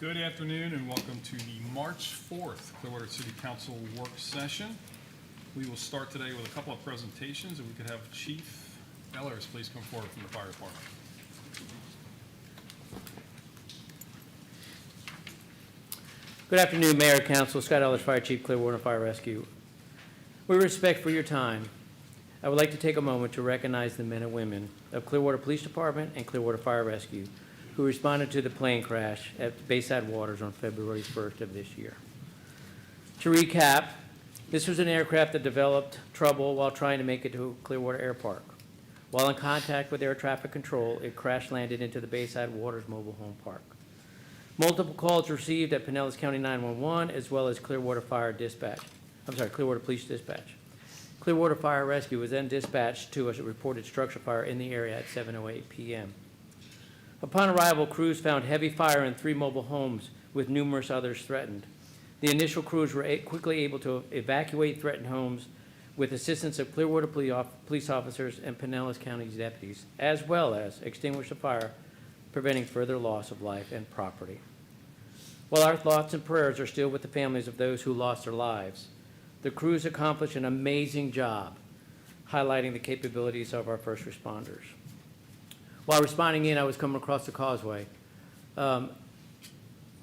Good afternoon and welcome to the March 4th Clearwater City Council work session. We will start today with a couple of presentations, and we could have Chief Ellers please come forward from the fire department. Good afternoon, Mayor, Council. Scott Ellers, Fire Chief, Clearwater Fire Rescue. With respect for your time, I would like to take a moment to recognize the men and women of Clearwater Police Department and Clearwater Fire Rescue who responded to the plane crash at Bayside Waters on February 1st of this year. To recap, this was an aircraft that developed trouble while trying to make it to Clearwater Air Park. While in contact with air traffic control, it crash landed into the Bayside Waters Mobile Home Park. Multiple calls received at Pinellas County 911 as well as Clearwater Police Dispatch. Clearwater Fire Rescue was then dispatched to a reported structure fire in the area at 7:08 p.m. Upon arrival, crews found heavy fire in 3 mobile homes with numerous others threatened. The initial crews were quickly able to evacuate threatened homes with assistance of Clearwater police officers and Pinellas County's deputies, as well as extinguish the fire, preventing further loss of life and property. While our thoughts and prayers are still with the families of those who lost their lives, the crews accomplished an amazing job highlighting the capabilities of our first responders. While responding in, I was coming across the causeway, and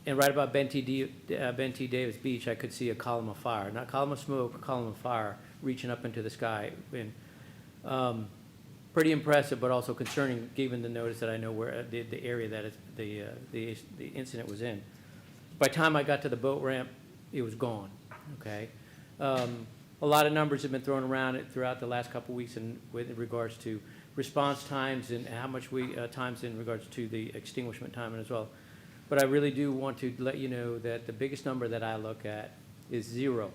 right about Ben T. Davis Beach, I could see a column of fire, not a column of smoke, a column of fire reaching up into the sky. And, pretty impressive, but also concerning, given the notice that I know where the area that the incident was in. By the time I got to the boat ramp, it was gone. Okay, a lot of numbers have been thrown around throughout the last couple of weeks with regards to response times and how much times in regards to the extinguishment time as well. But I really do want to let you know that the biggest number that I look at is 0.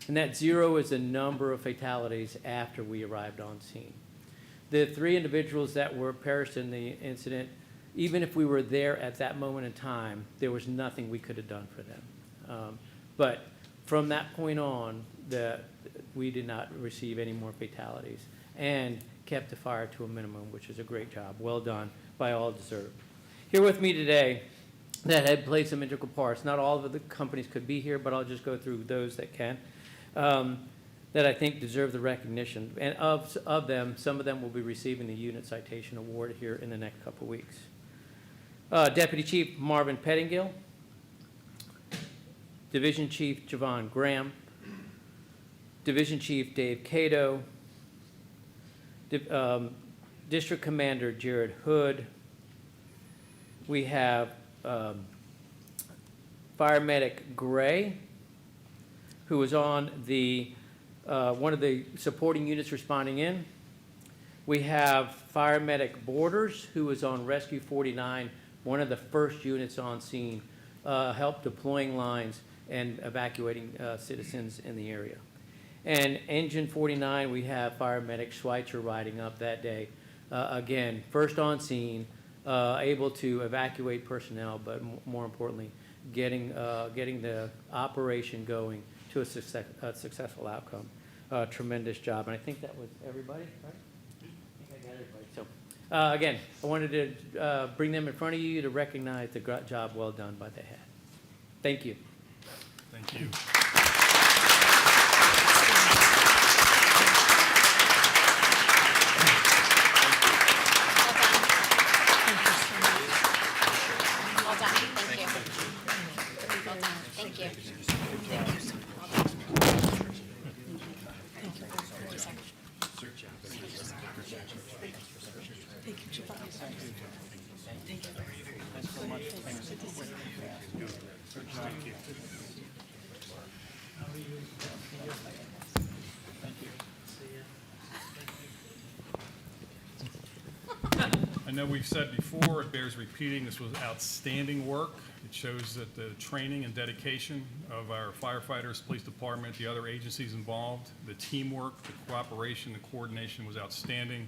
And that 0 is the number of fatalities after we arrived on scene. The 3 individuals that were perished in the incident, even if we were there at that moment in time, there was nothing we could have done for them. But from that point on, we did not receive any more fatalities and kept the fire to a minimum, which is a great job. Well done by all deserved. Here with me today that had played some integral parts. Not all of the companies could be here, but I'll just go through those that can, that I think deserve the recognition. And of them, some of them will be receiving the Unit Citation Award here in the next couple weeks. Deputy Chief Marvin Pettingill, Division Chief Javon Graham, Division Chief Dave Cato, District Commander Jared Hood. We have Paramedic Gray, who was on the one of the supporting units responding in. We have Paramedic Borders, who was on Rescue 49, one of the first units on scene, helped deploying lines and evacuating citizens in the area. And Engine 49, we have Paramedic Schweitzer riding up that day. Again, first on scene, able to evacuate personnel, but more importantly, getting the operation going to a successful outcome. Tremendous job, and I think that was everybody, right? I think I got everybody. So, again, I wanted to bring them in front of you to recognize the job well done by the head. Thank you. Thank you. I know we've said before, it bears repeating, this was outstanding work. It shows that the training and dedication of our firefighters, police department, the other agencies involved, the teamwork, the cooperation, the coordination was outstanding.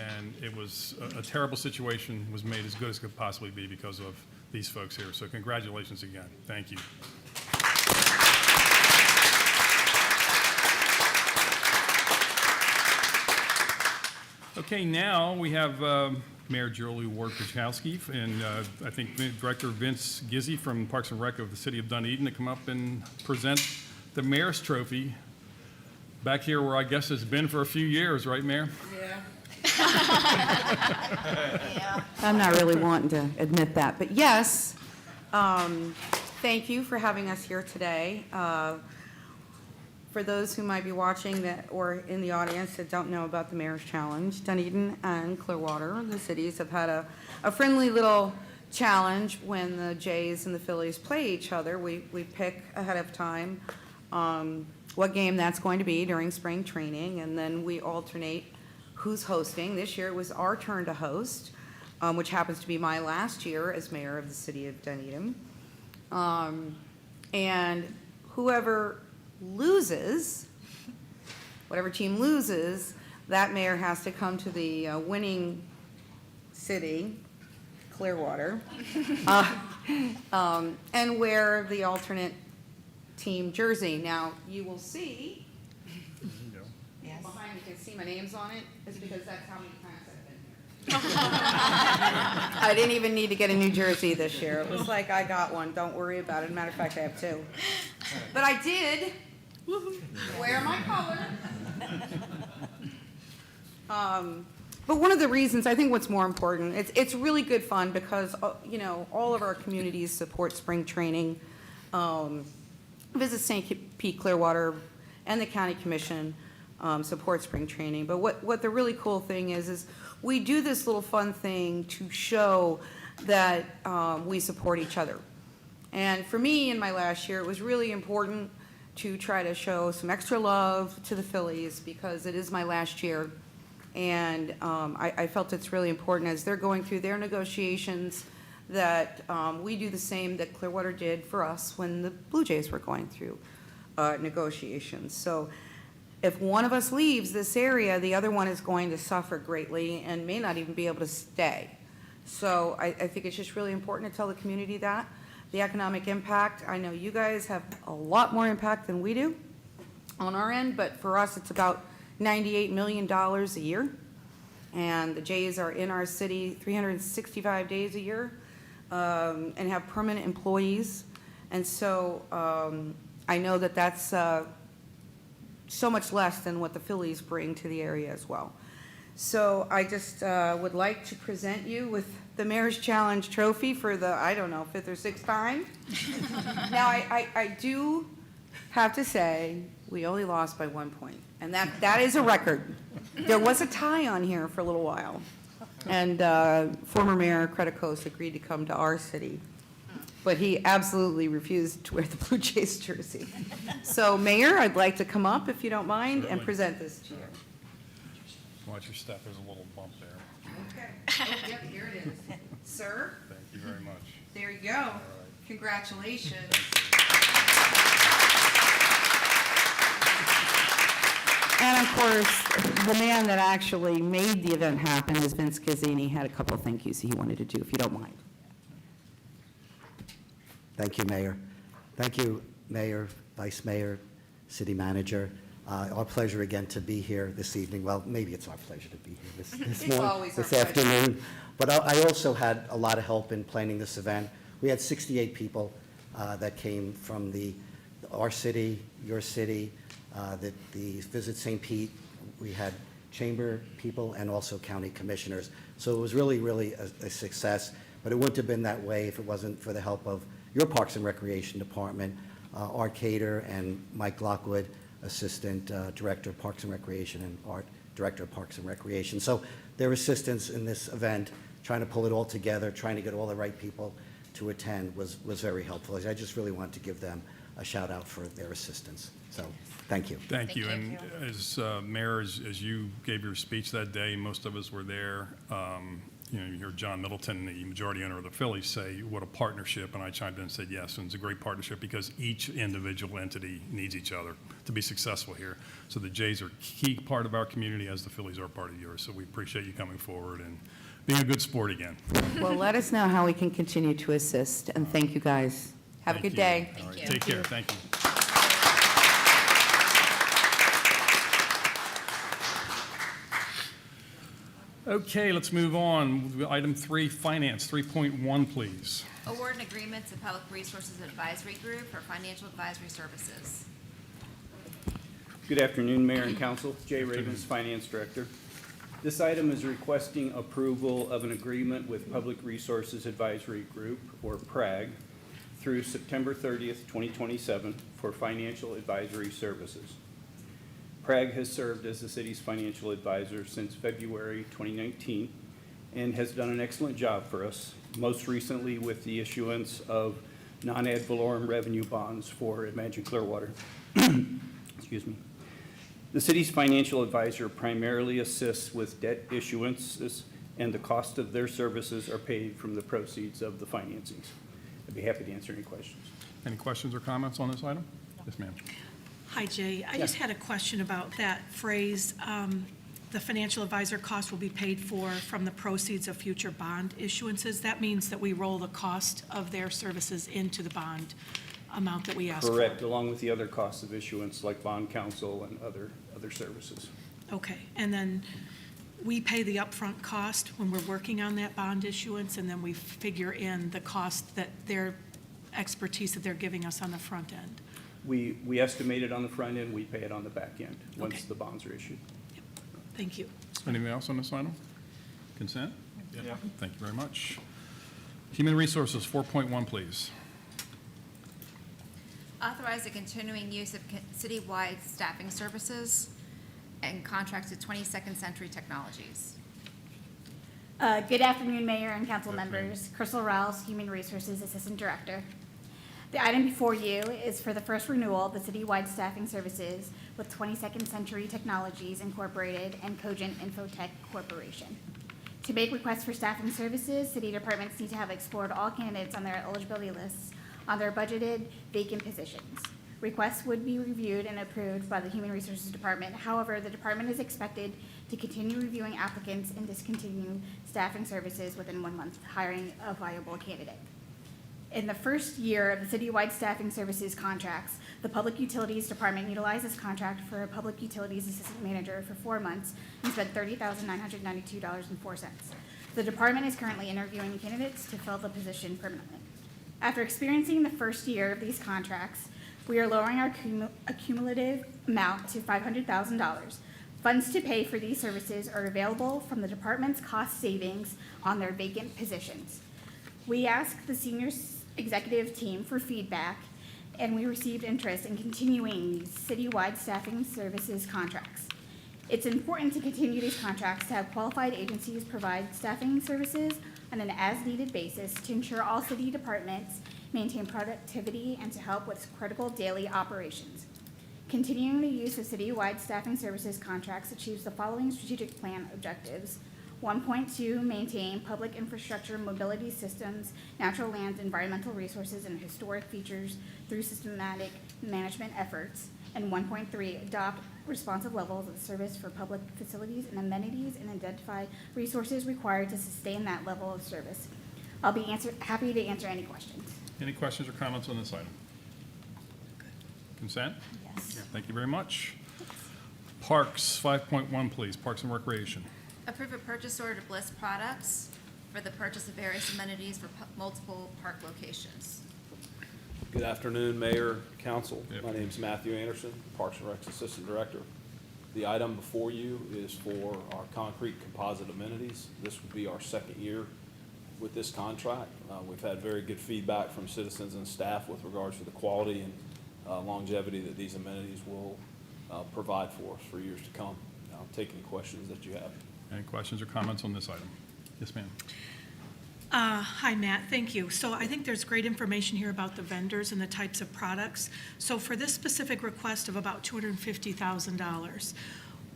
And it was a terrible situation was made as good as it could possibly be because of these folks here. So congratulations again. Thank you. Okay, now we have Mayor Julie Ward-Pichowski and I think Director Vince Gizzi from Parks and Rec of the City of Dunedin to come up and present the Mayor's Trophy back here where I guess it's been for a few years, right, Mayor? I'm not really wanting to admit that, but yes, thank you for having us here today. For those who might be watching that or in the audience that don't know about the Mayor's Challenge, Dunedin and Clearwater, the cities have had a friendly little challenge when the Jays and the Phillies play each other. We pick ahead of time what game that's going to be during spring training, and then we alternate who's hosting. This year it was our turn to host, which happens to be my last year as mayor of the city of Dunedin. And whoever loses, whatever team loses, that mayor has to come to the winning city, Clearwater, and wear the alternate team jersey. Now, you will see, behind me, you can see my name's on it. It's because that's how many times I've been here. I didn't even need to get a new jersey this year. It was like, I got one, don't worry about it. Matter of fact, I have two. But I did wear my color. But one of the reasons, I think what's more important, it's really good fun because, you know, all of our communities support spring training. Visit St. Pete Clearwater and the County Commission support spring training. But what the really cool thing is we do this little fun thing to show that we support each other. And for me, in my last year, it was really important to try to show some extra love to the Phillies because it is my last year. And I felt it's really important as they're going through their negotiations that we do the same that Clearwater did for us when the Blue Jays were going through negotiations. So if one of us leaves this area, the other one is going to suffer greatly and may not even be able to stay. So I think it's just really important to tell the community that. The economic impact, I know you guys have a lot more impact than we do on our end, but for us it's about $98 million a year. And the Jays are in our city 365 days a year and have permanent employees. And so I know that that's so much less than what the Phillies bring to the area as well. So I just would like to present you with the Mayor's Challenge Trophy for the, I don't know, 5th or 6th time. Now, I do have to say, we only lost by 1 point. And that is a record. There was a tie on here for a little while. And former Mayor Creticos agreed to come to our city. But he absolutely refused to wear the Blue Jays jersey. So, Mayor, I'd like to come up, if you don't mind, and present this to you. Watch your step, there's a little bump there. Okay. Oh, yep, here it is. Sir, Thank you very much. there you go. Congratulations. And of course, the man that actually made the event happen is Vince Gizzi, and he had a couple of thank yous he wanted to do, if you don't mind. Thank you, Mayor. Thank you, Mayor, Vice Mayor, City Manager. Our pleasure again to be here this evening. Well, maybe it's our pleasure to be here this It's morning, always our this pleasure. afternoon. But I also had a lot of help in planning this event. We had 68 people that came from our city, your city, the Visit St. Pete. We had chamber people and also county commissioners. So it was really, really a success. But it wouldn't have been that way if it wasn't for the help of your Parks and Recreation Department, Art Cater and Mike Lockwood, Assistant Director of Parks and Recreation, and Art Director of Parks and Recreation. So their assistance in this event, trying to pull it all together, trying to get all the right people to attend was very helpful. I just really wanted to give them a shout out for their assistance. So thank you. Thank you. And as Mayor, as you gave your speech that day, most of us were there. You know, you heard John Middleton, the majority owner of the Phillies, say what a partnership, and I chimed in and said yes, and it's a great partnership because each individual entity needs each other to be successful here. So the Jays are a key part of our community as the Phillies are part of yours, so we appreciate you coming forward and being a good sport again. Well, let us know how we can continue to assist, and thank you, guys. Have a Thank good you. day. All right, take care. Thank you. Okay, let's move on. Item 3, Finance, 3.1, please. Award an agreement to Public Resources Advisory Group for financial advisory services. Good afternoon, Mayor and Council. Jay Ravens, Finance Director. This item is requesting approval of an agreement with Public Resources Advisory Group, or PRAG, through September 30th, 2027 for financial advisory services. PRAG has served as the city's financial advisor since February 2019 and has done an excellent job for us, most recently with the issuance of non-ad valorem revenue bonds for Imagine Clearwater. Excuse me. The city's financial advisor primarily assists with debt issuances, and the cost of their services are paid from the proceeds of the financings. I'd be happy to answer any questions. Any questions or comments on this item? Yes, ma'am. Hi, Jay. I just had a question about that phrase, the financial advisor cost will be paid for from the proceeds of future bond issuances. That means that we roll the cost of their services into the bond amount that we ask for. Correct, along with the other costs of issuance like bond counsel and other services. Okay, and then we pay the upfront cost when we're working on that bond issuance, and then we figure in the cost that their expertise that they're giving us on the front end. We estimate it on the front end, we pay it on the back end, once Okay. the bonds are issued. Thank you. Anything else on this item? Consent? Yeah. Thank you very much. Human Resources, 4.1, please. Authorize the continuing use of citywide staffing services and contracts with 22nd Century Technologies. Good afternoon, Mayor and council members. Crystal Rouse, Human Resources Assistant Director. The item before you is for the first renewal of the citywide staffing services with 22nd Century Technologies Incorporated and Cogent Infotech Corporation. To make requests for staffing services, city departments need to have explored all candidates on their eligibility lists on their budgeted vacant positions. Requests would be reviewed and approved by the Human Resources Department. However, the department is expected to continue reviewing applicants and discontinue staffing services within 1 month, hiring a viable candidate. In the first year of the citywide staffing services contracts, the Public Utilities Department utilized this contract for a Public Utilities Assistant Manager for 4 months and spent $30,992.04. The department is currently interviewing candidates to fill the position permanently. After experiencing the first year of these contracts, we are lowering our cumulative amount to $500,000. Funds to pay for these services are available from the department's cost savings on their vacant positions. We asked the senior executive team for feedback, and we received interest in continuing these citywide staffing services contracts. It's important to continue these contracts to have qualified agencies provide staffing services on an as-needed basis to ensure all city departments maintain productivity and to help with critical daily operations. Continuing the use of citywide staffing services contracts achieves the following strategic plan objectives. 1.2, maintain public infrastructure, mobility systems, natural lands, environmental resources, and historic features through systematic management efforts. And 1.3, adopt responsive levels of service for public facilities and amenities and identify resources required to sustain that level of service. I'll be happy to answer any questions. Any questions or comments on this item? Consent? Yes. Thank you very much. Parks, 5.1, please. Parks and Recreation. Approve a purchase order to Bliss Products for the purchase of various amenities for multiple park locations. Good afternoon, Mayor, Council. Yep. My name is Matthew Anderson, Parks and Rec's Assistant Director. The item before you is for our concrete composite amenities. This would be our second year with this contract. We've had very good feedback from citizens and staff with regards to the quality and longevity that these amenities will provide for us for years to come. I'll take any questions that you have. Any questions or comments on this item? Yes, ma'am. Hi, Matt, thank you. So I think there's great information here about the vendors and the types of products. So for this specific request of about $250,000,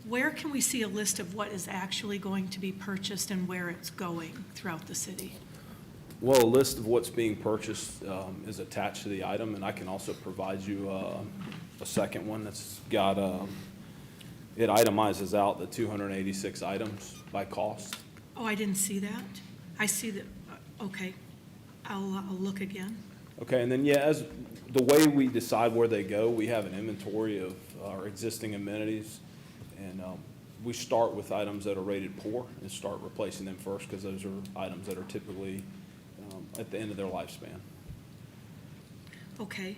where can we see a list of what is actually going to be purchased and where it's going throughout the city? Well, a list of what's being purchased is attached to the item, and I can also provide you a second one that's got, it itemizes out the 286 items by cost. Oh, I didn't see that. I see that, okay. I'll look again. Okay, and then, yeah, as the way we decide where they go, we have an inventory of our existing amenities, and we start with items that are rated poor and start replacing them first, because those are items that are typically at the end of their lifespan. Okay.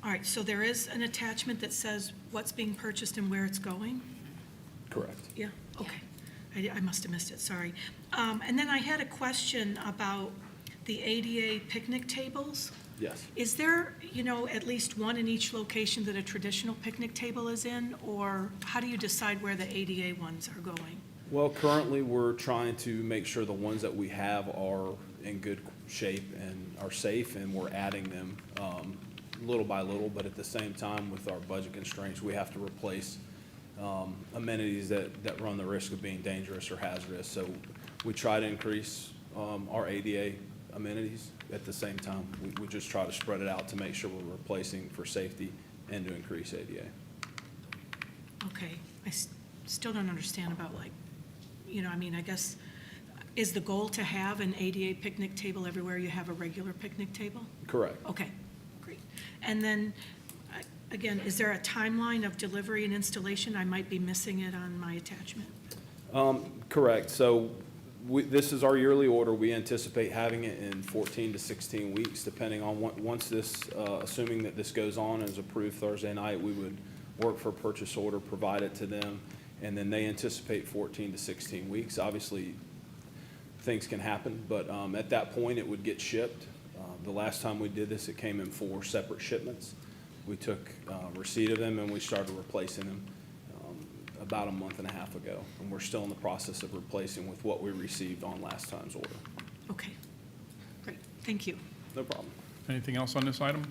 All right, so there is an attachment that says what's being purchased and where it's going? Correct. Yeah, okay. I must have missed it, sorry. And then I had a question about the ADA picnic tables. Yes. Is there, at least one in each location that a traditional picnic table is in? Or how do you decide where the ADA ones are going? Well, currently, we're trying to make sure the ones that we have are in good shape and are safe, and we're adding them little by little, but at the same time, with our budget constraints, we have to replace amenities that run the risk of being dangerous or hazardous. So we try to increase our ADA amenities. At the same time, we just try to spread it out to make sure we're replacing for safety and to increase ADA. Okay, still don't understand about I guess, is the goal to have an ADA picnic table everywhere you have a regular picnic table? Correct. Okay, great. And then, again, is there a timeline of delivery and installation? I might be missing it on my attachment. Correct. So this is our yearly order. We anticipate having it in 14 to 16 weeks, depending on once this, assuming that this goes on and is approved Thursday night, we would work for a purchase order, provide it to them, and then they anticipate 14 to 16 weeks. Obviously, things can happen, but at that point, it would get shipped. The last time we did this, it came in 4 separate shipments. We took receipt of them and we started replacing them about a month and a half ago, and we're still in the process of replacing with what we received on last time's order. Okay, great, thank you. No problem. Anything else on this item?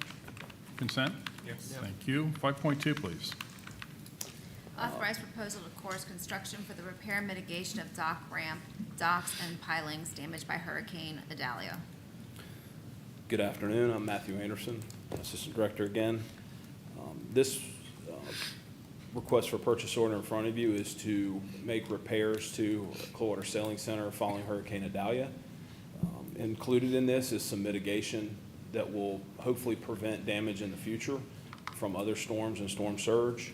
Consent? Yes. Thank you. 5.2, please. Authorize proposal to Course Construction for the repair and mitigation of dock ramp, docks, and pilings damaged by Hurricane Idalia. Good afternoon. I'm Matthew Anderson, Assistant Director again. This request for purchase order in front of you is to make repairs to Clearwater Sailing Center following Hurricane Idalia. Included in this is some mitigation that will hopefully prevent damage in the future from other storms and storm surge.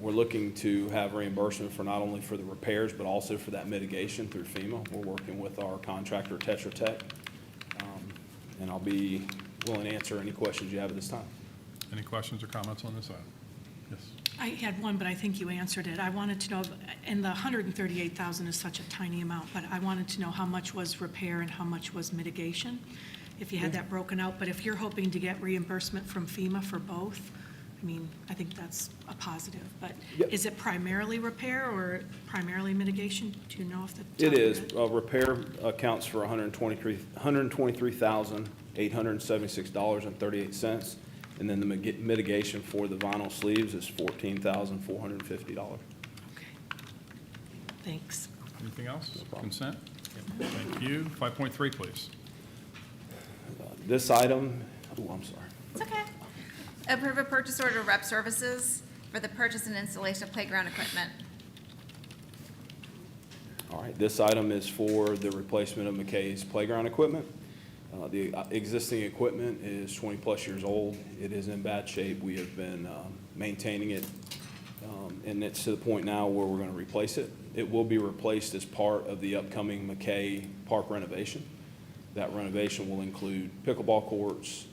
We're looking to have reimbursement for not only for the repairs, but also for that mitigation through FEMA. We're working with our contractor, Tetra Tech, and I'll be willing to answer any questions you have at this time. Any questions or comments on this item? Yes. I had one, but I think you answered it. I wanted to know, and the $138,000 is such a tiny amount, but I wanted to know how much was repair and how much was mitigation, if you had that broken out. But if you're hoping to get reimbursement from FEMA for both, I think that's a positive. But Yep. Is it primarily repair or primarily mitigation? Do you know if the? It is. Repair accounts for $123,876.38, and then the mitigation for the vinyl sleeves is $14,450. Okay. Thanks. Anything else? problem. Consent? Thank you. 5.3, please. This item, I'm sorry. It's okay. Approve a purchase order to Rep Services for the purchase and installation of playground equipment. All right, this item is for the replacement of McKay's playground equipment. The existing equipment is 20-plus years old. It is in bad shape. We have been maintaining it, and it's to the point now where we're going to replace it. It will be replaced as part of the upcoming McKay Park renovation. That renovation will include pickleball courts,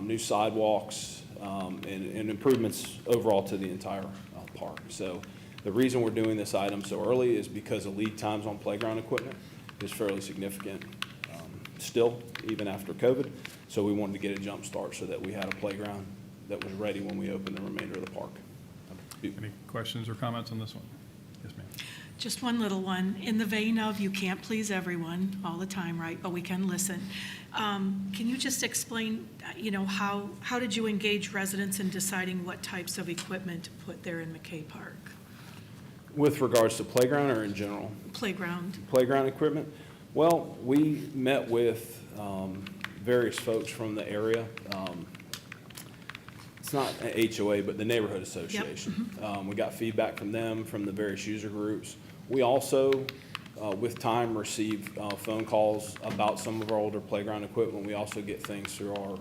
new sidewalks, and improvements overall to the entire park. So the reason we're doing this item so early is because the lead times on playground equipment is fairly significant still, even after COVID. So we wanted to get a jump start so that we had a playground that was ready when we opened the remainder of the park. Any questions or comments on this one? Yes, ma'am. Just one little one. In the vein of you can't please everyone all the time, right? But we can listen. Can you just explain, how did you engage residents in deciding what types of equipment to put there in McKay Park? With regards to playground or in general? Playground. Playground equipment? Well, we met with various folks from the area. It's not an HOA, but the Neighborhood Association. We got feedback from them, from the various user groups. We also, with time, receive phone calls about some of our older playground equipment. We also get things through our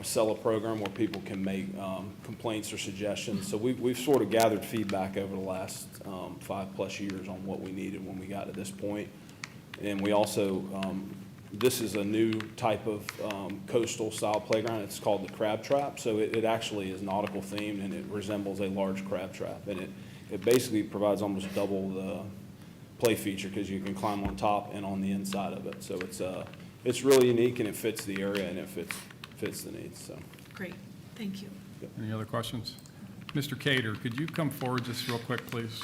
sell a program where people can make complaints or suggestions. So we've sort of gathered feedback over the last 5+ years on what we needed when we got to this point. And we also, this is a new type of coastal style playground. It's called the crab trap. So it actually is nautical themed, and it resembles a large crab trap. And it basically provides almost double the play feature because you can climb on top and on the inside of it. So it's really unique, and it fits the area, and it fits the needs, so. Great, thank you. Any other questions? Mr. Cater, could you come forward just real quick, please?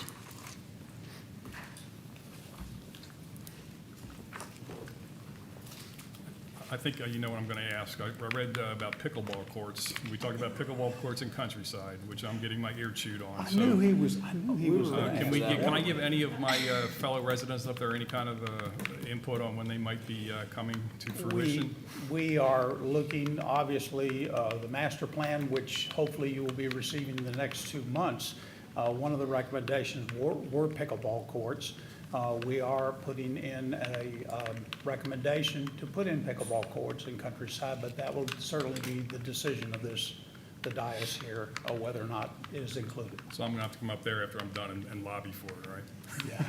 I think you know what I'm going to ask. I read about pickleball courts. We talked about pickleball courts in Countryside, which I'm getting my ear chewed on. I knew he was gonna Can I give any of my fellow residents up there any kind of input on when they might be coming to fruition? We are looking, obviously, the master plan, which hopefully you will be receiving in the next 2 months. One of the recommendations were pickleball courts. We are putting in a recommendation to put in pickleball courts in Countryside, but that will certainly be the decision of the dais here, whether or not it is included. So I'm going to have to come up there after I'm done and lobby for it, right? Yeah.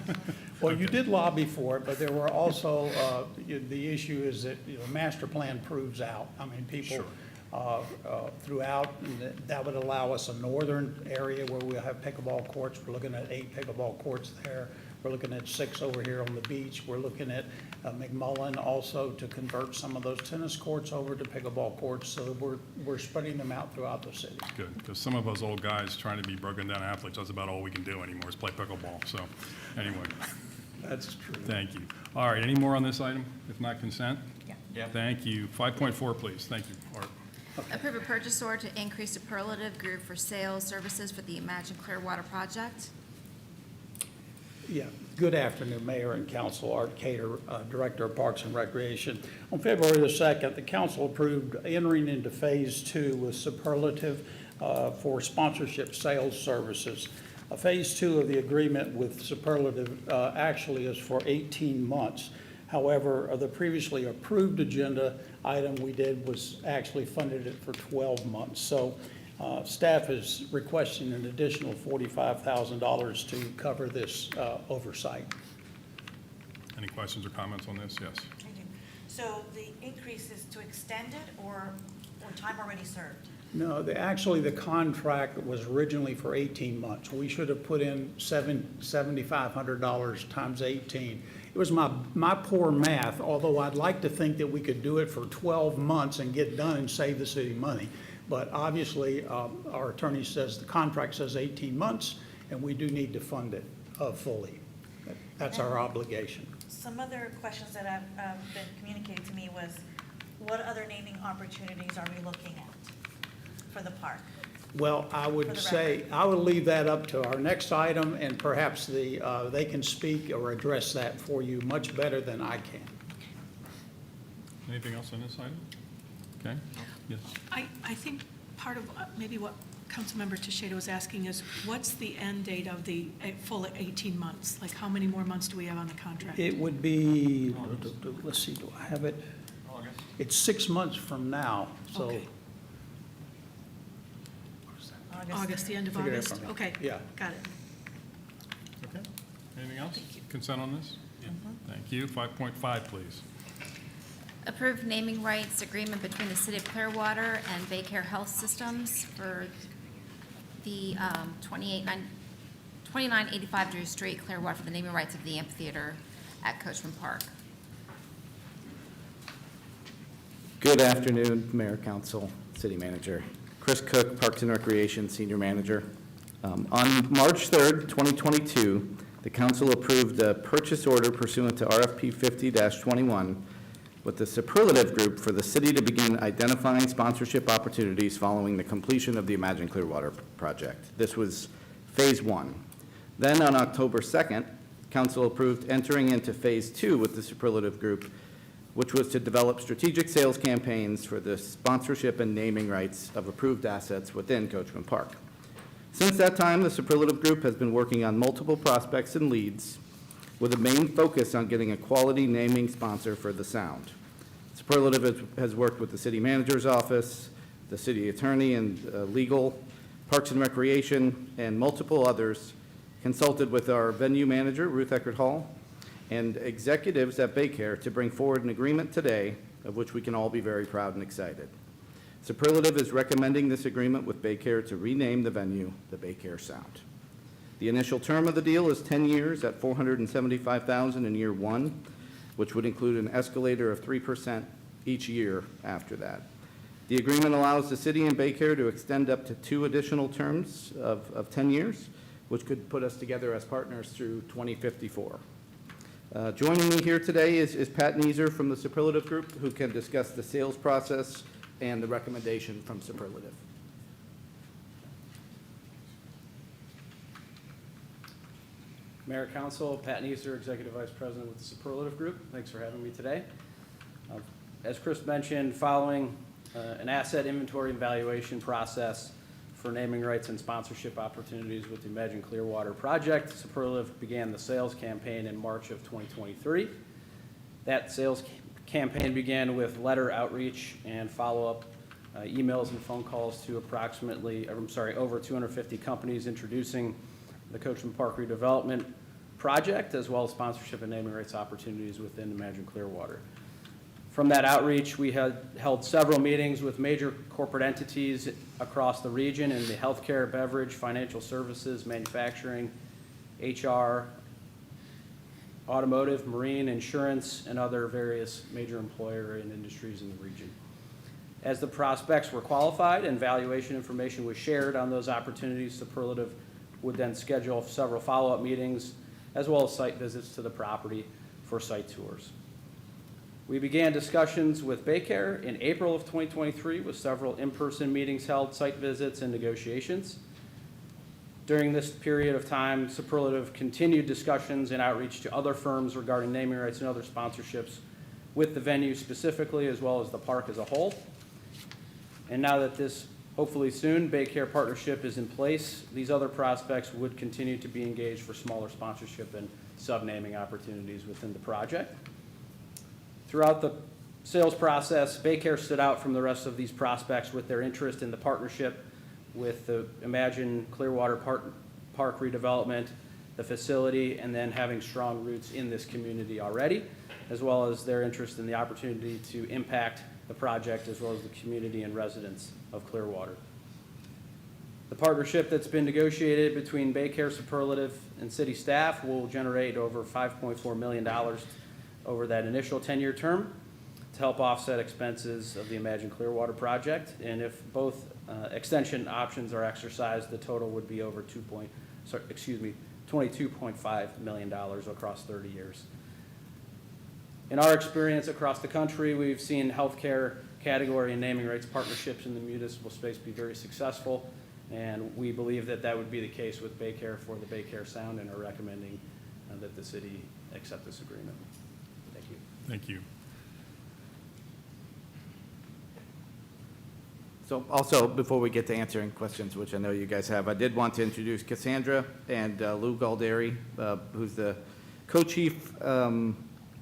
Well, you did lobby for it, but there were also, the issue is that, master plan proves out. I mean, people throughout, and that would allow us a northern area where we'll have pickleball courts. We're looking at 8 pickleball courts there. We're looking at 6 over here on the beach. We're looking at McMullen also to convert some of those tennis courts over to pickleball courts. So we're spreading them out throughout the city. Good, because some of us old guys trying to be broken down athletes, that's about all we can do anymore is play pickleball. So anyway, That's true. thank you. All right, any more on this item? If not, consent? Yeah. Thank you. 5.4, please. Thank you, Art. Approve a purchase order to increase superlative group for sales services for the Imagine Clearwater project. Yeah, good afternoon, Mayor and Council. Art Cater, Director of Parks and Recreation. On February the 2nd, the council approved entering into Phase 2 with superlative for sponsorship sales services. Phase 2 of the agreement with superlative actually is for 18 months. However, the previously approved agenda item we did was actually funded it for 12 months. So staff is requesting an additional $45,000 to cover this oversight. Any questions or comments on this? Yes. I do. So the increase is to extend it or time already served? No, actually, the contract was originally for 18 months. We should have put in $7,500 times 18. It was my poor math, although I'd like to think that we could do it for 12 months and get done and save the city money. But obviously, our attorney says the contract says 18 months, and we do need to fund it fully. That's our obligation. Some other questions that have been communicated to me was, what other naming opportunities are we looking at for the park? Well, I For would the say, record. I would leave that up to our next item, and perhaps they can speak or address that for you much better than I can. Anything else on this item? Okay. Yes. I think part of maybe what Councilmember Teixeira was asking is, what's the end date of the full 18 months? Like, how many more months do we have on the contract? It would be, let's see, do I have it? It's 6 months from now, so. Okay. August, the end of Figure it out August? for me. Okay. Yeah. Got it. Okay. Anything else? Thank you. Consent on this? Thank you. 5.5, please. Approve naming rights agreement between the City of Clearwater and BayCare Health Systems for the 2985 Drew Street, Clearwater, for the naming rights of the amphitheater at Coachman Park. Good afternoon, Mayor, Council, City Manager. Chris Cook, Parks and Recreation Senior Manager. On March 3rd, 2022, the council approved a purchase order pursuant to RFP 50-21 with the superlative group for the city to begin identifying sponsorship opportunities following the completion of the Imagine Clearwater project. This was Phase 1. Then on October 2nd, council approved entering into Phase 2 with the superlative group, which was to develop strategic sales campaigns for the sponsorship and naming rights of approved assets within Coachman Park. Since that time, the superlative group has been working on multiple prospects and leads with a main focus on getting a quality naming sponsor for the sound. Superlative has worked with the city manager's office, the city attorney and legal, Parks and Recreation, and multiple others, consulted with our venue manager, Ruth Eckert Hall, and executives at BayCare to bring forward an agreement today of which we can all be very proud and excited. Superlative is recommending this agreement with BayCare to rename the venue the BayCare Sound. The initial term of the deal is 10 years at $475,000 in year one, which would include an escalator of 3% each year after that. The agreement allows the city and BayCare to extend up to 2 additional terms of 10 years, which could put us together as partners through 2054. Joining me here today is Pat Neeser from the Superlative Group, who can discuss the sales process and the recommendation from Superlative. Mayor, Council, Pat Neeser, Executive Vice President with the Superlative Group. Thanks for having me today. As Chris mentioned, following an asset inventory and valuation process for naming rights and sponsorship opportunities with the Imagine Clearwater project, Superlative began the sales campaign in March of 2023. That sales campaign began with letter outreach and follow-up emails and phone calls to over 250 companies introducing the Coachman Park redevelopment project, as well as sponsorship and naming rights opportunities within Imagine Clearwater. From that outreach, we had held several meetings with major corporate entities across the region in the healthcare, beverage, financial services, manufacturing, HR, automotive, marine, insurance, and other various major employer and industries in the region. As the prospects were qualified and valuation information was shared on those opportunities, Superlative would then schedule several follow-up meetings as well as site visits to the property for site tours. We began discussions with BayCare in April of 2023 with several in-person meetings held, site visits, and negotiations. During this period of time, Superlative continued discussions and outreach to other firms regarding naming rights and other sponsorships with the venue specifically, as well as the park as a whole. And now that this, hopefully soon, BayCare partnership is in place, these other prospects would continue to be engaged for smaller sponsorship and sub-naming opportunities within the project. Throughout the sales process, BayCare stood out from the rest of these prospects with their interest in the partnership with the Imagine Clearwater Park redevelopment, the facility, and then having strong roots in this community already, as well as their interest in the opportunity to impact the project as well as the community and residents of Clearwater. The partnership that's been negotiated between BayCare, Superlative, and city staff will generate over $5.4 million over that initial 10-year term to help offset expenses of the Imagine Clearwater project. And if both extension options are exercised, the total would be over $22.5 million across 30 years. In our experience across the country, we've seen healthcare category and naming rights partnerships in the municipal space be very successful, and we believe that that would be the case with BayCare for the BayCare Sound, and are recommending that the city accept this agreement. Thank you. Thank you. So also, before we get to answering questions, which I know you guys have, I did want to introduce Cassandra and Lou Galderi, who's the co-chief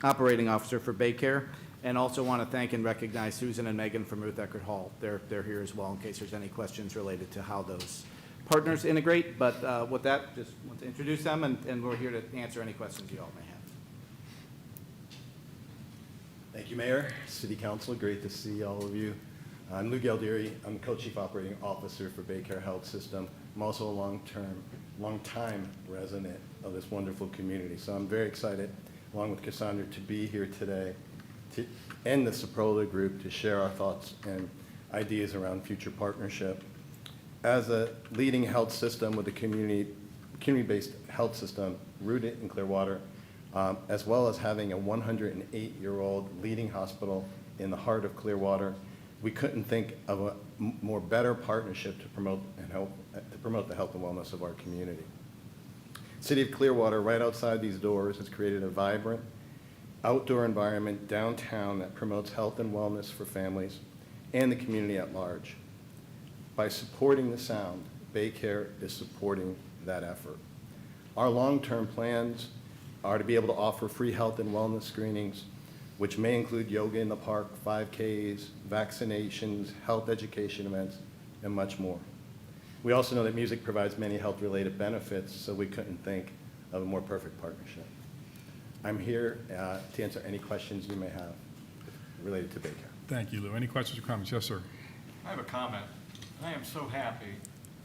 operating officer for BayCare, and also want to thank and recognize Susan and Megan from Ruth Eckert Hall. They're here as well in case there's any questions related to how those partners integrate. But with that, just want to introduce them, and we're here to answer any questions you all may have. Thank you, Mayor, City Council. Great to see all of you. I'm Lou Galderi. I'm the co-chief operating officer for BayCare Health System. I'm also a long-time resident of this wonderful community. So I'm very excited, along with Cassandra, to be here today and the Superlative Group to share our thoughts and ideas around future partnership. As a leading health system with a community-based health system rooted in Clearwater, as well as having a 108-year-old leading hospital in the heart of Clearwater, we couldn't think of a more better partnership to promote the health and wellness of our community. City of Clearwater, right outside these doors, has created a vibrant outdoor environment downtown that promotes health and wellness for families and the community at large. By supporting the sound, BayCare is supporting that effort. Our long-term plans are to be able to offer free health and wellness screenings which may include yoga in the park, 5Ks, vaccinations, health education events, and much more. We also know that music provides many health-related benefits, so we couldn't think of a more perfect partnership. I'm here to answer any questions you may have related to BayCare. Thank you, Lou. Any questions or comments? Yes, sir. I have a comment. I am so happy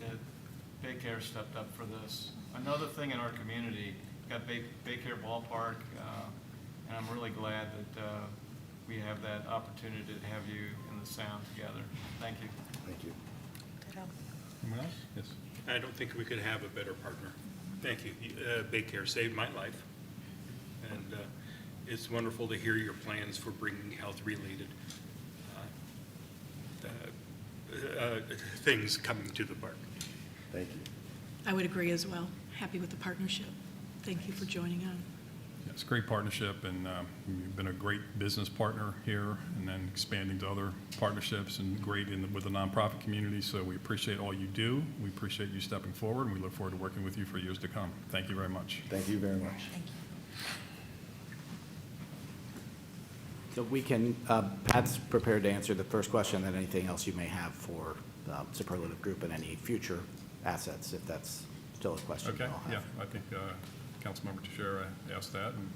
that BayCare stepped up for this. Another thing in our community, got BayCare Ballpark, and I'm really glad that we have that opportunity to have you and the sound together. Thank you. Thank you. Anyone else? Yes. I don't think we could have a better partner. Thank you. BayCare saved my life. And it's wonderful to hear your plans for bringing health-related things coming to the park. Thank you. I would agree as well. Happy with the partnership. Thank you for joining on. Yeah, it's a great partnership, and you've been a great business partner here, and then expanding to other partnerships, and great with the nonprofit community. So we appreciate all you do. We appreciate you stepping forward, and we look forward to working with you for years to come. Thank you very much. Thank you very much. Thank you. So we can, Pat's prepared to answer the first question, and anything else you may have for Superlative Group and any future assets, if that's still a question. Okay, I'll yeah, have. I think Councilmember Teixeira asked that. And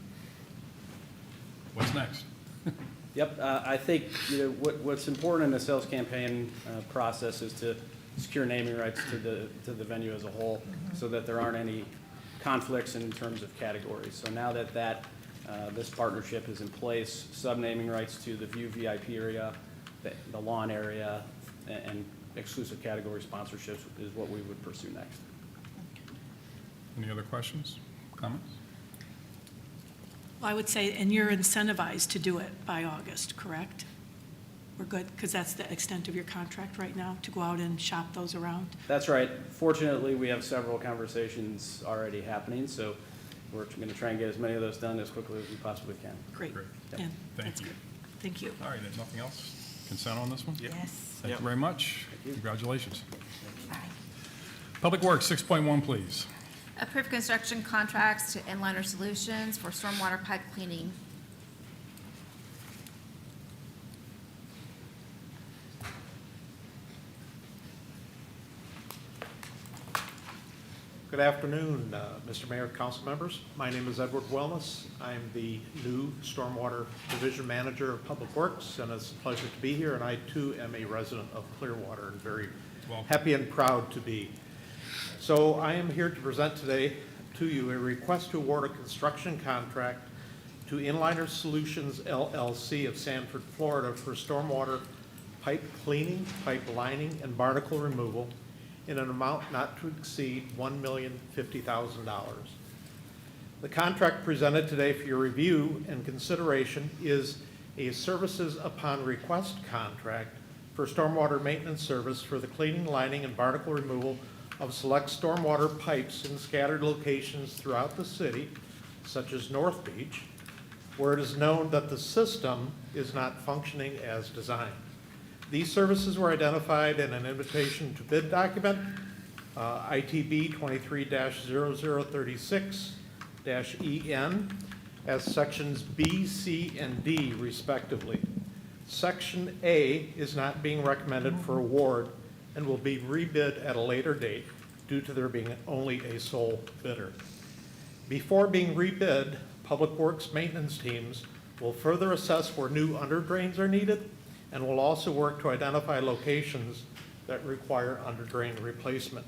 what's next? Yep, I think, what's important in the sales campaign process is to secure naming rights to the venue as a whole, so that there aren't any conflicts in terms of categories. So now that this partnership is in place, sub-naming rights to the View VIP area, the lawn area, and exclusive category sponsorships is what we would pursue next. Any other questions, comments? Well, I would say, and you're incentivized to do it by August, correct? We're good, because that's the extent of your contract right now, to go out and shop those around? That's right. Fortunately, we have several conversations already happening, so we're going to try and get as many of those done as quickly as we possibly can. Great. Great. Yeah, Thank that's you. good. Thank you. All right, there's nothing else? Consent on this one? Yes. Thank you very much. Congratulations. Bye. Public Works, 6.1, please. Approve construction contracts to Inliner Solutions for stormwater pipe cleaning. Good afternoon, Mr. Mayor, council members. My name is Edward Wellness. I'm the new Stormwater Division Manager of Public Works, and it's a pleasure to be here, and I too am a resident of Clearwater and very happy and proud to be. So I am here to present today to you a request to award a construction contract to Inliner Solutions LLC of Sanford, Florida for stormwater pipe cleaning, pipe lining, and barnacle removal in an amount not to exceed $1,050,000. The contract presented today for your review and consideration is a services upon request contract for stormwater maintenance service for the cleaning, lining, and barnacle removal of select stormwater pipes in scattered locations throughout the city, such as North Beach, where it is known that the system is not functioning as designed. These services were identified in an invitation to bid document, ITB 23-0036-EN, as sections B, C, and D respectively. Section A is not being recommended for award and will be rebid at a later date due to there being only a sole bidder. Before being rebid, Public Works maintenance teams will further assess where new under drains are needed and will also work to identify locations that require under drain replacement.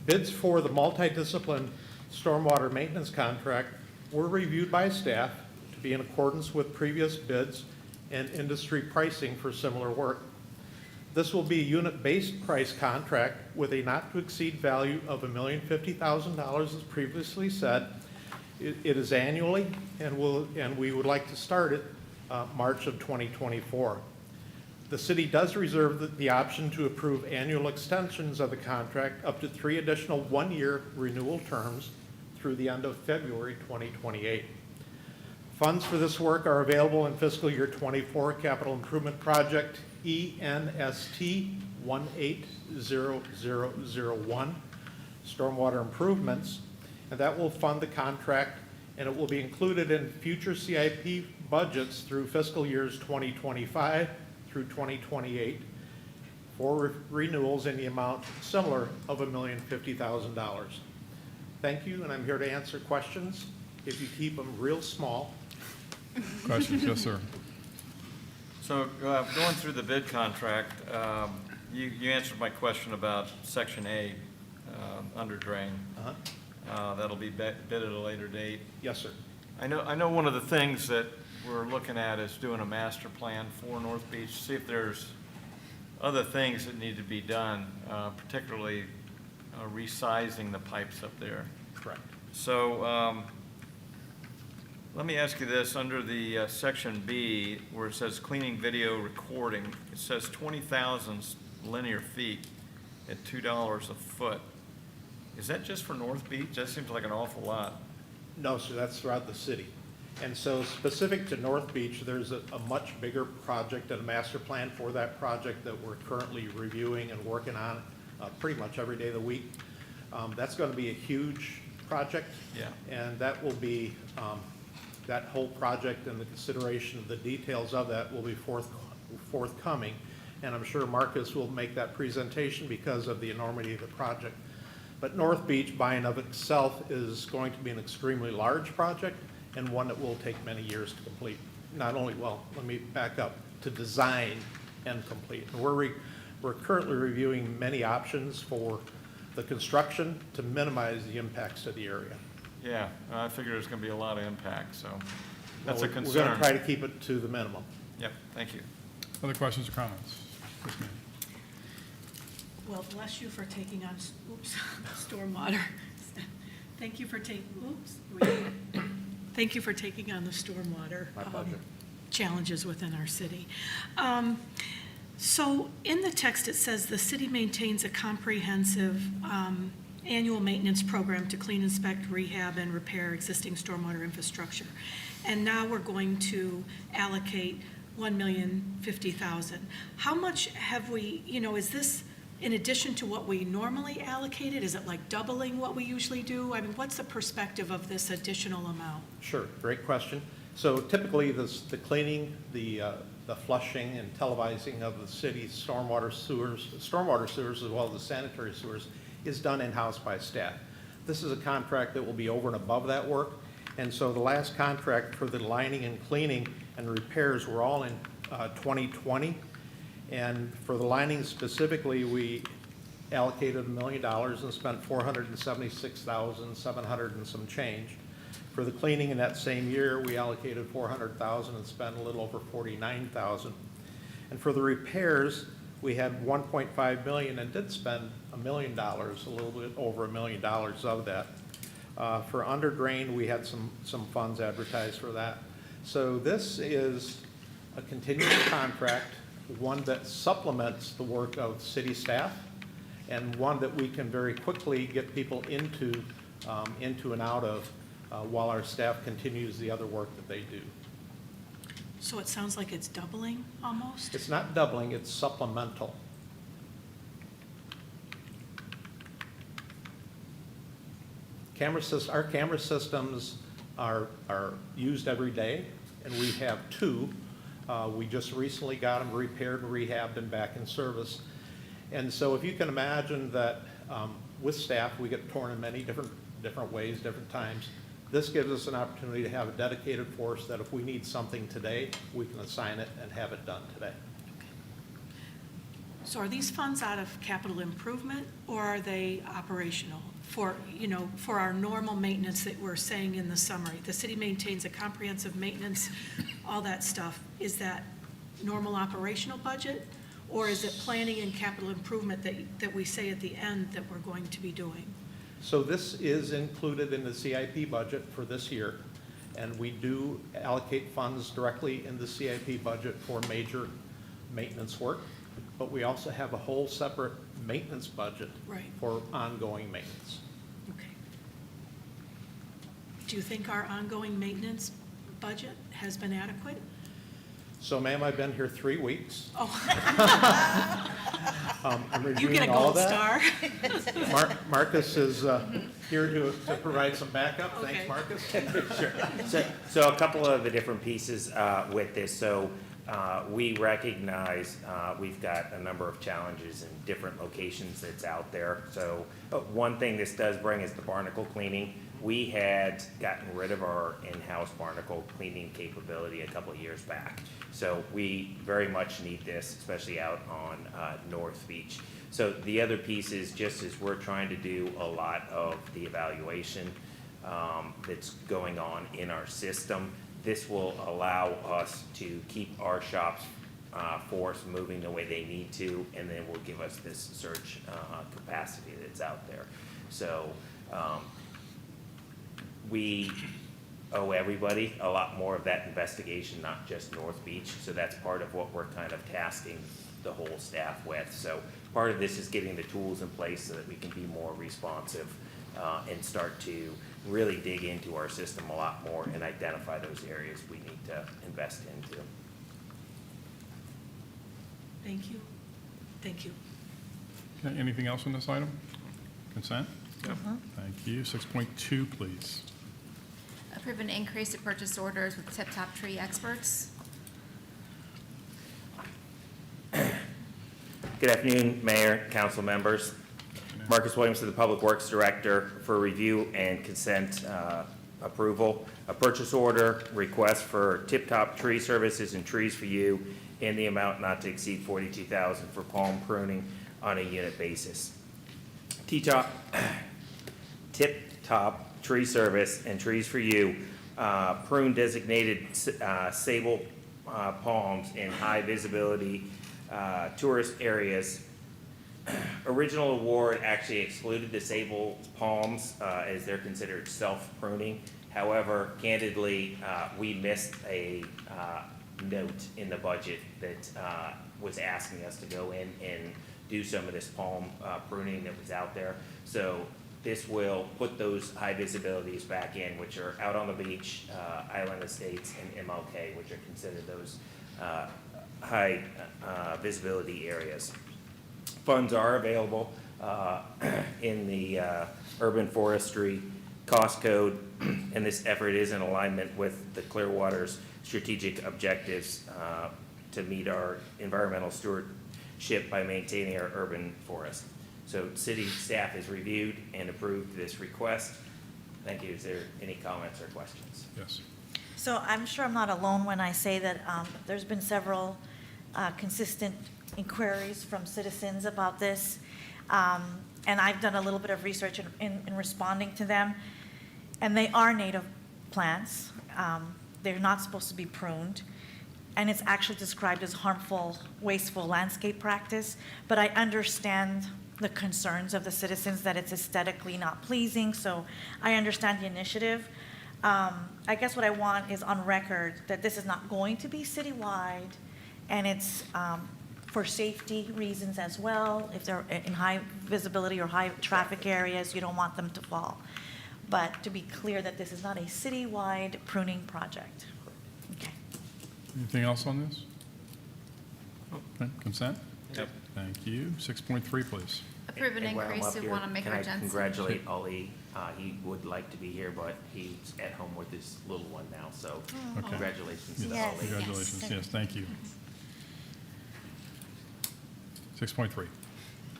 Bids for the multidiscipline stormwater maintenance contract were reviewed by staff to be in accordance with previous bids and industry pricing for similar work. This will be a unit-based price contract with a not-to-exceed value of $1,050,000 as previously said. It is annually, and we would like to start it March of 2024. The city does reserve the option to approve annual extensions of the contract up to 3 additional one-year renewal terms through the end of February 2028. Funds for this work are available in fiscal year 24 capital improvement project ENST 180001, stormwater improvements, and that will fund the contract and it will be included in future CIP budgets through fiscal years 2025 through 2028 for renewals in the amount similar of $1,050,000. Thank you, and I'm here to answer questions if you keep them real small. Questions? Yes, sir. So going through the bid contract, you answered my question about Section A, under drain. That'll be bid at a later date. Yes, sir. I know one of the things that we're looking at is doing a master plan for North Beach, see if there's other things that need to be done, particularly resizing the pipes up there. Correct. So let me ask you this, under the Section B, where it says cleaning video recording, it says 20,000 linear feet at $2 a foot. Is that just for North Beach? That seems like an awful lot. No, sir, that's throughout the city. And so specific to North Beach, there's a much bigger project and a master plan for that project that we're currently reviewing and working on pretty much every day of the week. That's going to be a huge project. Yeah. And that will be, that whole project and the consideration of the details of that will be forthcoming. And I'm sure Marcus will make that presentation because of the enormity of the project. But North Beach, by and of itself, is going to be an extremely large project and one that will take many years to complete. Not only, well, let me back up, to design and complete. And we're currently reviewing many options for the construction to minimize the impacts to the area. Yeah, I figure there's going to be a lot of impact, so that's a We're concern. going to try to keep it to the minimum. Yep, thank you. Other questions or comments? Yes, ma'am. Well, bless you for taking on, stormwater. Thank you for thank you for taking on the stormwater My pleasure. challenges within our city. So in the text, it says the city maintains a comprehensive annual maintenance program to clean, inspect, rehab, and repair existing stormwater infrastructure. And now we're going to allocate $1,050,000. How much have we, is this in addition to what we normally allocated? Is it like doubling what we usually do? I mean, what's the perspective of this additional amount? Sure, great question. So typically, the cleaning, the flushing and televising of the city's stormwater sewers as well as the sanitary sewers is done in-house by staff. This is a contract that will be over and above that work. And so the last contract for the lining and cleaning and repairs were all in 2020. And for the lining specifically, we allocated $1 million and spent $476,700 and some change. For the cleaning in that same year, we allocated $400,000 and spent a little over $49,000. And for the repairs, we had $1.5 million and did spend $1 million, a little bit over $1 million of that. For under drain, we had some funds advertised for that. So this is a continuing contract, one that supplements the work of city staff, and one that we can very quickly get people into and out of while our staff continues the other work that they do. So it sounds like it's doubling almost? It's not doubling, it's supplemental. Our camera systems are used every day, and we have two. We just recently got them repaired and rehabbed and back in service. And so if you can imagine that with staff, we get torn in many different ways, different times. This gives us an opportunity to have a dedicated force that if we need something today, we can assign it and have it done today. So are these funds out of capital improvement, or are they operational for our normal maintenance that we're saying in the summary? The city maintains a comprehensive maintenance, all that stuff. Is that normal operational budget, or is it planning and capital improvement that we say at the end that we're going to be doing? So this is included in the CIP budget for this year, and we do allocate funds directly in the CIP budget for major maintenance work, but we also have a whole separate maintenance budget for ongoing maintenance. Okay. Do you think our ongoing maintenance budget has been adequate? So ma'am, I've been here 3 weeks. Oh. I'm You reviewing get a all of gold that. star. Marcus is here to provide some backup. Thanks, Okay. Marcus. Sure. So a couple of the different pieces with this. So we recognize we've got a number of challenges in different locations that's out there. So one thing this does bring is the barnacle cleaning. We had gotten rid of our in-house barnacle cleaning capability a couple of years back. So we very much need this, especially out on North Beach. So the other piece is just as we're trying to do a lot of the evaluation that's going on in our system, this will allow us to keep our shops force moving the way they need to, and then will give us this surge capacity that's out there. So we owe everybody a lot more of that investigation, not just North Beach. So that's part of what we're kind of tasking the whole staff with. So part of this is getting the tools in place so that we can be more responsive and start to really dig into our system a lot more and identify those areas we need to invest into. Thank you. Thank you. Okay, anything else on this item? Consent? Thank you. 6.2, please. Approve an increase to purchase orders with Tip Top Tree Experts. Good afternoon, Mayor, council members. Marcus Williamson, the Public Works Director, for review and consent approval. A purchase order request for Tip Top Tree Services and Trees for You in the amount not to exceed $42,000 for palm pruning on a unit basis. Tip Top Tree Service and Trees for You prune designated sable palms in high visibility tourist areas. Original award actually excluded the sable palms as they're considered self-pruning. However, candidly, we missed a note in the budget that was asking us to go in and do some of this palm pruning that was out there. So this will put those high visibilities back in, which are out on the beach, Island Estates, and MLK, which are considered those high visibility areas. Funds are available in the urban forestry cost code, and this effort is in alignment with the Clearwater's strategic objectives to meet our environmental stewardship by maintaining our urban forest. So city staff has reviewed and approved this request. Thank you. Is there any comments or questions? Yes. So I'm sure I'm not alone when I say that there's been several consistent inquiries from citizens about this. And I've done a little bit of research in responding to them. And they are native plants. They're not supposed to be pruned. And it's actually described as harmful, wasteful landscape practice. But I understand the concerns of the citizens that it's aesthetically not pleasing. So I understand the initiative. I guess what I want is on record that this is not going to be citywide, and it's for safety reasons as well. If they're in high visibility or high traffic areas, you don't want them to fall. But to be clear that this is not a citywide pruning project. Okay. Anything else on this? Okay, consent? Yep. Thank you. 6.3, please. Approve an And while I'm increase up to here, Wanamaker can I Jensen. congratulate Ali? He would like to be here, but he's at home with his little one now, so Okay. congratulations to Yes. Ali. Congratulations. Yes, thank you. 6.3.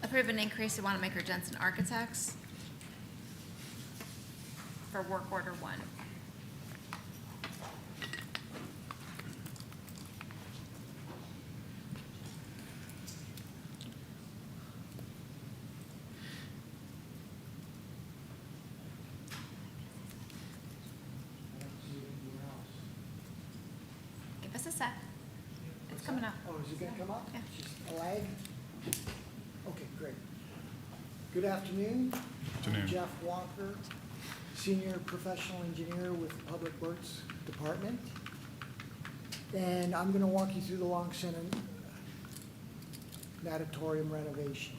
Approve an increase to Wanamaker Jensen Architects for work order 1. Give us a sec. It's coming up. Oh, is it gonna come up? Yeah. Just a lag? Okay, great. Good afternoon. Afternoon. I'm Jeff Walker, Senior Professional Engineer with the Public Works Department. And I'm gonna walk you through the Long Center Natatorium renovation.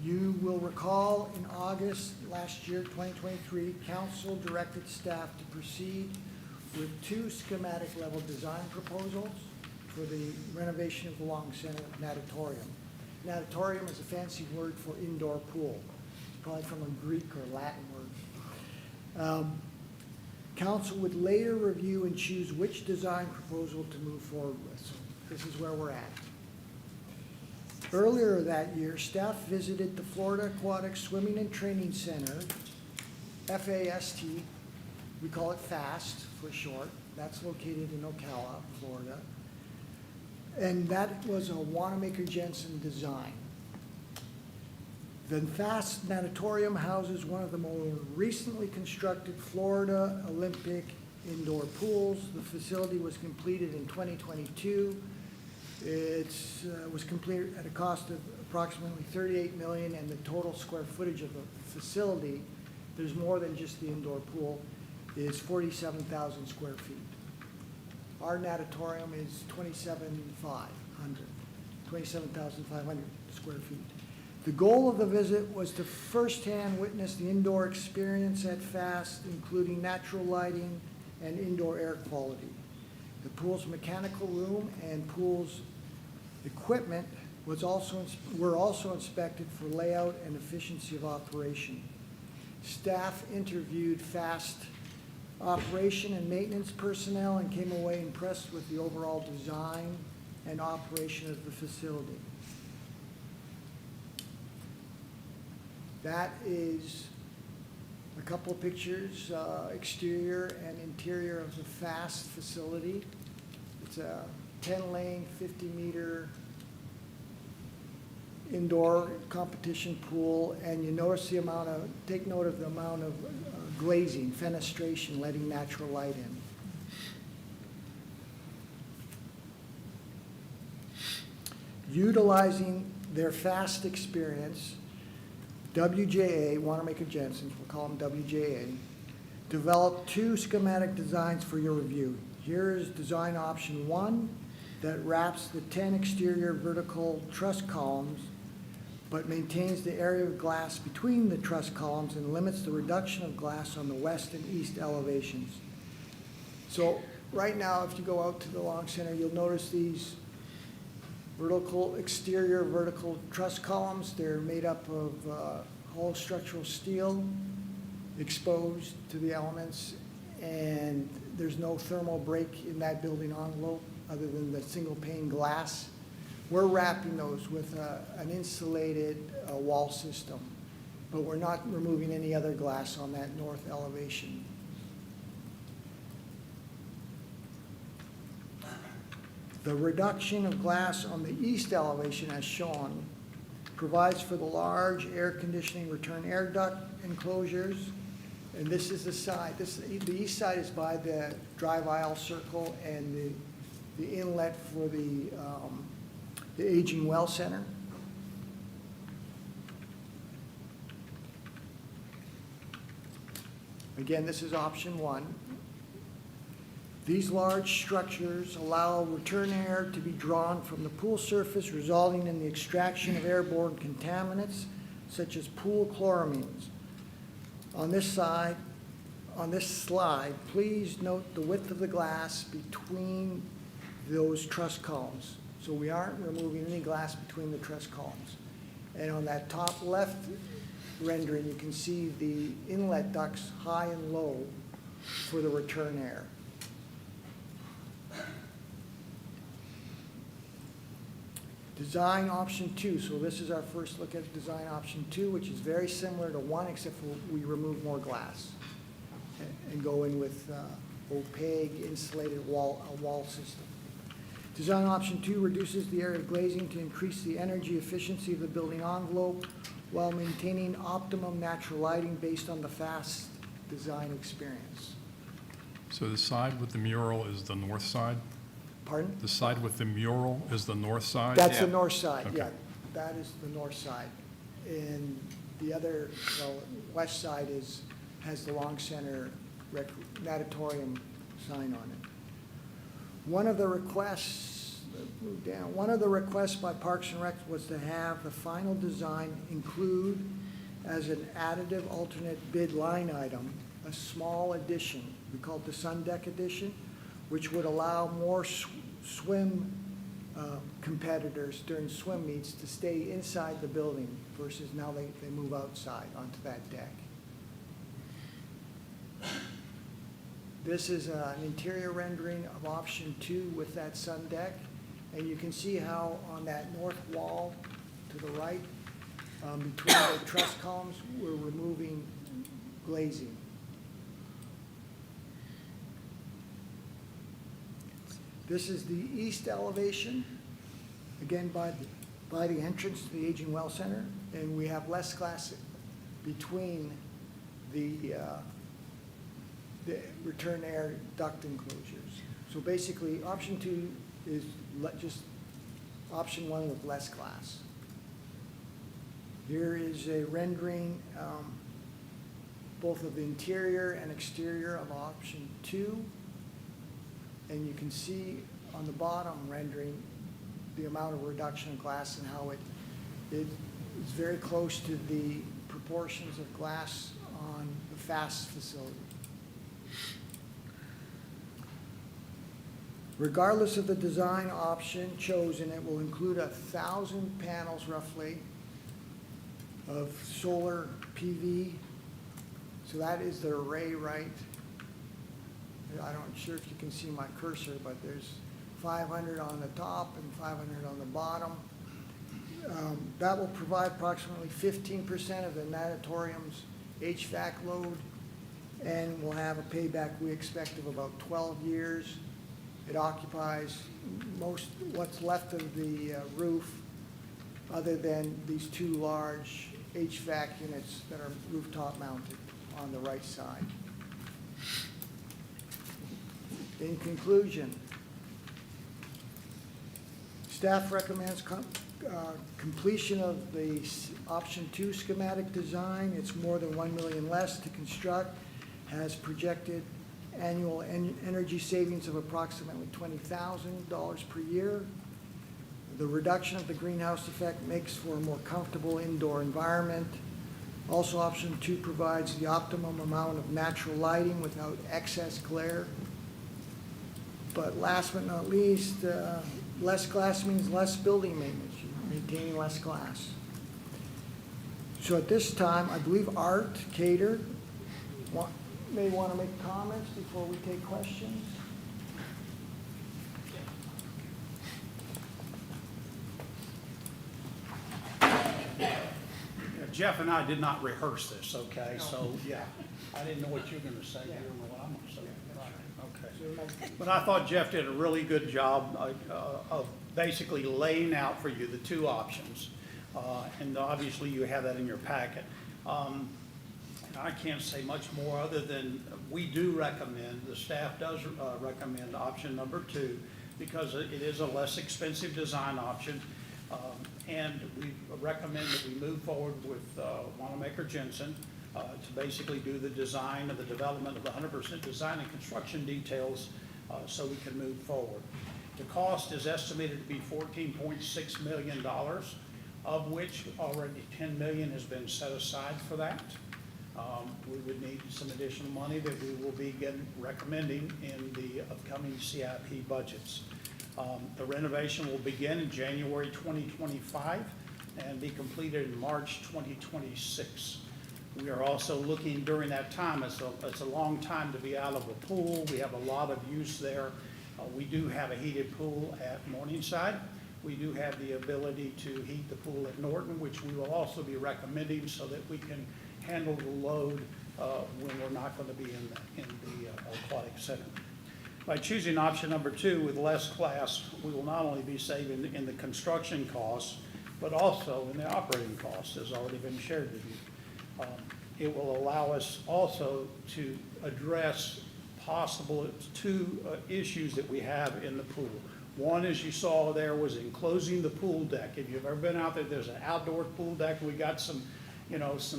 You will recall in August last year, 2023, council directed staff to proceed with 2 schematic level design proposals for the renovation of the Long Center Natatorium. Natatorium is a fancy word for indoor pool. It's probably from a Greek or Latin word. Council would later review and choose which design proposal to move forward with. So this is where we're at. Earlier that year, staff visited the Florida Aquatic Swimming and Training Center, FAST. We call it FAST for short. That's located in Ocala, Florida. And that was a Wanamaker-Jensen design. The FAST Natatorium houses one of the more recently constructed Florida Olympic indoor pools. The facility was completed in 2022. It was completed at a cost of approximately $38 million, and the total square footage of the facility, there's more than just the indoor pool, is 47,000 square feet. Our natatorium is 27,500 square feet. The goal of the visit was to firsthand witness the indoor experience at FAST, including natural lighting and indoor air quality. The pool's mechanical room and pool's equipment were also inspected for layout and efficiency of operation. Staff interviewed FAST operation and maintenance personnel and came away impressed with the overall design and operation of the facility. That is a couple of pictures, exterior and interior of the FAST facility. It's a 10-lane, 50-meter indoor competition pool, and you notice the amount of, take note of the amount of glazing, fenestration, letting natural light in. Utilizing their FAST experience, WJA, Wanamaker-Jensen, we'll call them WJA, developed two schematic designs for your review. Here is design option 1 that wraps the 10 exterior vertical truss columns but maintains the area of glass between the truss columns and limits the reduction of glass on the west and east elevations. So right now, if you go out to the Long Center, you'll notice these exterior vertical truss columns. They're made up of hollow structural steel exposed to the elements, and there's no thermal break in that building envelope other than the single pane glass. We're wrapping those with an insulated wall system, but we're not removing any other glass on that north elevation. The reduction of glass on the east elevation, as shown, provides for the large air conditioning return air duct enclosures. And this is the side. The east side is by the drive aisle circle and the inlet for the aging well center. Again, this is option 1. These large structures allow return air to be drawn from the pool surface, resulting in the extraction of airborne contaminants such as pool chloramines. On this slide, please note the width of the glass between those truss columns. So we aren't removing any glass between the truss columns. And on that top left rendering, you can see the inlet ducts high and low for the return air. Design option 2, so this is our first look at design option 2, which is very similar to 1, except for we remove more glass and go in with opaque insulated wall system. Design option 2 reduces the area of glazing to increase the energy efficiency of the building envelope while maintaining optimum natural lighting based on the FAST design experience. So the side with the mural is the north side? Pardon? The side with the mural is the north side? That's the north side, Okay. yeah. That is the north side. And the other, west side has the Long Center Natatorium sign on it. One of the requests by Parks and Rec was to have the final design include as an additive alternate bid line item, a small addition. We call it the Sun Deck Edition, which would allow more swim competitors during swim meets to stay inside the building versus now they move outside onto that deck. This is an interior rendering of option 2 with that sun deck. And you can see how on that north wall to the right, between the truss columns, we're removing glazing. This is the east elevation, again by the entrance to the Aging Well Center, and we have less glass between the return air duct enclosures. So basically, option 2 is just option 1 with less glass. Here is a rendering both of the interior and exterior of option 2. And you can see on the bottom rendering the amount of reduction of glass and how it is very close to the proportions of glass on the FAST facility. Regardless of the design option chosen, it will include 1,000 panels roughly of solar PV. So that is the array, right? I'm not sure if you can see my cursor, but there's 500 on the top and 500 on the bottom. That will provide approximately 15% of the Natatorium's HVAC load, and will have a payback we expect of about 12 years. It occupies what's left of the roof, other than these 2 large HVAC units that are rooftop mounted on the right side. In conclusion, staff recommends completion of the option 2 schematic design. It's more than $1 million less to construct, has projected annual energy savings of approximately $20,000 per year. The reduction of the greenhouse effect makes for a more comfortable indoor environment. Also, option 2 provides the optimum amount of natural lighting without excess glare. But last but not least, less glass means less building maintenance. You're maintaining less glass. So at this time, I believe Art Cater may want to make comments before we take questions. Jeff and I did not rehearse this, okay? So, yeah, I didn't know what you were going to say. You don't know what I'm going to say. Okay. But I thought Jeff did a really good job of basically laying out for you the 2 options. And obviously, you have that in your packet. And I can't say much more other than we do recommend, the staff does recommend option number 2, because it is a less expensive design option. And we recommend that we move forward with Wanamaker Jensen to basically do the design of the development of the 100% design and construction details so we can move forward. The cost is estimated to be $14.6 million, of which already $10 million has been set aside for that. We would need some additional money that we will be recommending in the upcoming CIP budgets. The renovation will begin in January 2025 and be completed in March 2026. We are also looking during that time, it's a long time to be out of a pool. We have a lot of use there. We do have a heated pool at Morningside. We do have the ability to heat the pool at Norton, which we will also be recommending so that we can handle the load when we're not going to be in the aquatic center. By choosing option number 2 with less glass, we will not only be saving in the construction costs, but also in the operating costs, as already been shared with you. It will allow us also to address possible 2 issues that we have in the pool. One, as you saw there, was enclosing the pool deck. If you've ever been out there, there's an outdoor pool deck. We got some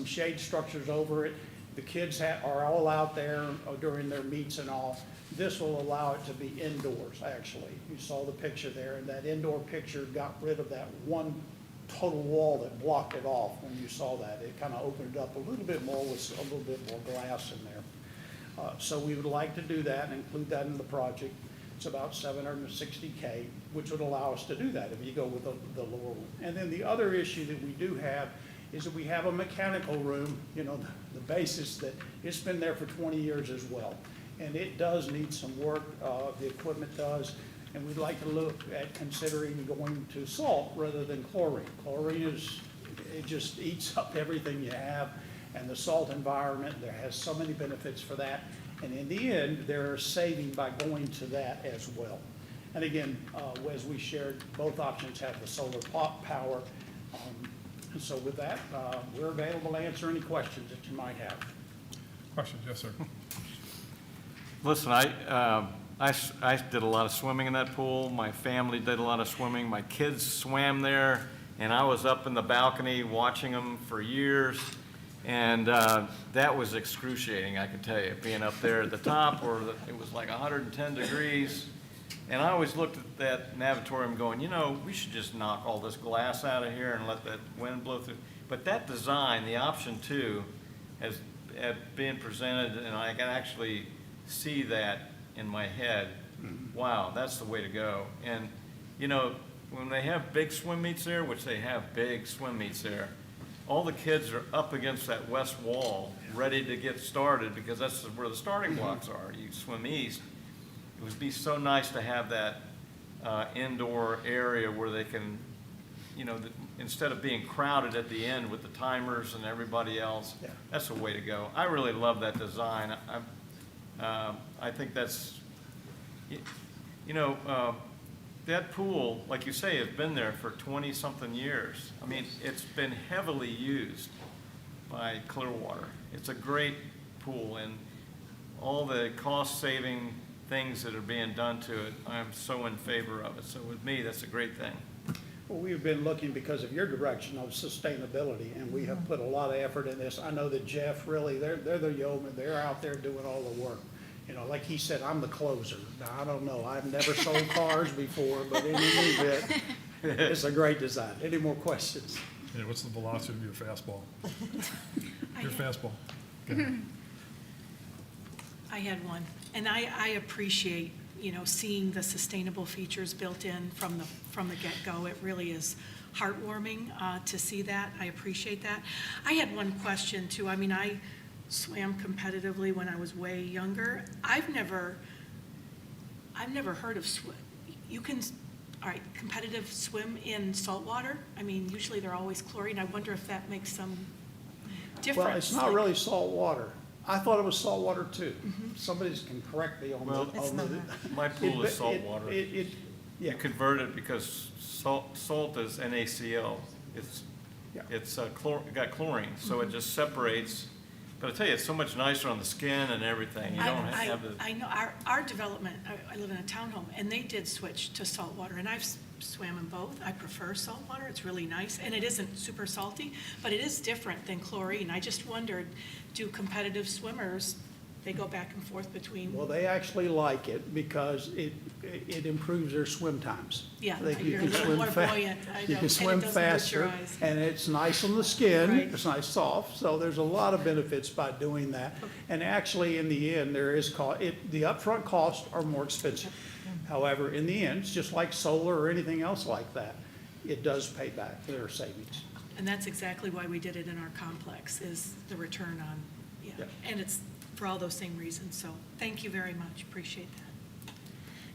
shade structures over it. The kids are all out there during their meets and all. This will allow it to be indoors, actually. You saw the picture there, and that indoor picture got rid of that one total wall that blocked it off when you saw that. It kind of opened it up a little bit more with a little bit more glass in there. So we would like to do that and include that in the project. It's about $760K, which would allow us to do that if you go with the lower one. And then the other issue that we do have is that we have a mechanical room, you know, the basis that it's been there for 20 years as well. And it does need some work, the equipment does, and we'd like to look at considering going to salt rather than chlorine. Chlorine it just eats up everything you have, and the salt environment, there has so many benefits for that. And in the end, there are savings by going to that as well. And again, as we shared, both options have the solar power. And so with that, we're available to answer any questions that you might have. Questions? Yes, sir. Listen, I did a lot of swimming in that pool. My family did a lot of swimming. My kids swam there, and I was up in the balcony watching them for years. And that was excruciating, I can tell you, being up there at the top where it was like 110 degrees. And I always looked at that Natatorium going, you know, we should just knock all this glass out of here and let that wind blow through. But that design, the option 2, has been presented, and I can actually see that in my head. Wow, that's the way to go. And, you know, when they have big swim meets there, which they have big swim meets there, all the kids are up against that west wall, ready to get started, because that's where the starting blocks are. You swim east. It would be so nice to have that indoor area where they can, you know, instead of being crowded at the end with the timers and everybody else, that's the way to go. I really love that design. I think that's, you know, that pool, like you say, has been there for 20-something years. I mean, it's been heavily used by Clearwater. It's a great pool, and all the cost-saving things that are being done to it, I'm so in favor of it. So with me, that's a great thing. Well, we've been looking because of your direction of sustainability, and we have put a lot of effort in this. I know that Jeff, really, they're the yeoman. They're out there doing all the work. You know, like he said, I'm the closer. Now, I don't know. I've never sold cars before, but in any event, it's a great design. Any more questions? Yeah, what's the velocity of your fastball? Your fastball. Go ahead. I had one, and I appreciate, you know, seeing the sustainable features built in from the get-go. It really is heartwarming to see that. I appreciate that. I had one question too. I mean, I swam competitively when I was way younger. I've never heard of you can, all right, competitive swim in saltwater. I mean, usually they're always chlorine. I wonder if that makes some difference. Well, it's not really salt water. I thought it was salt water too. Somebody can correct me on My pool is salt water. Yeah. You convert it because salt is NaCl. It's got chlorine, so it just separates. But I tell you, it's so much nicer on the skin and everything. You don't have the. I know our development. I live in a townhome, and they did switch to salt water, and I've swam in both. I prefer salt water. It's really nice, and it isn't super salty, but it is different than chlorine. I just wondered, do competitive swimmers, they go back and forth between? Well, they actually like it because it improves their swim times. Yeah, You you're can a little swim more buoyant, I You know, can and swim it doesn't hurt your faster, eyes. and it's nice on the skin. Right. It's nice soft, so there's a lot of benefits by doing that. And actually, in the end, there is the upfront costs are more expensive. However, in the end, it's just like solar or anything else like that. It does pay back. There are savings. And that's exactly why we did it in our complex, is the return on, Yeah. and it's for all those same reasons. So thank you very much, appreciate that.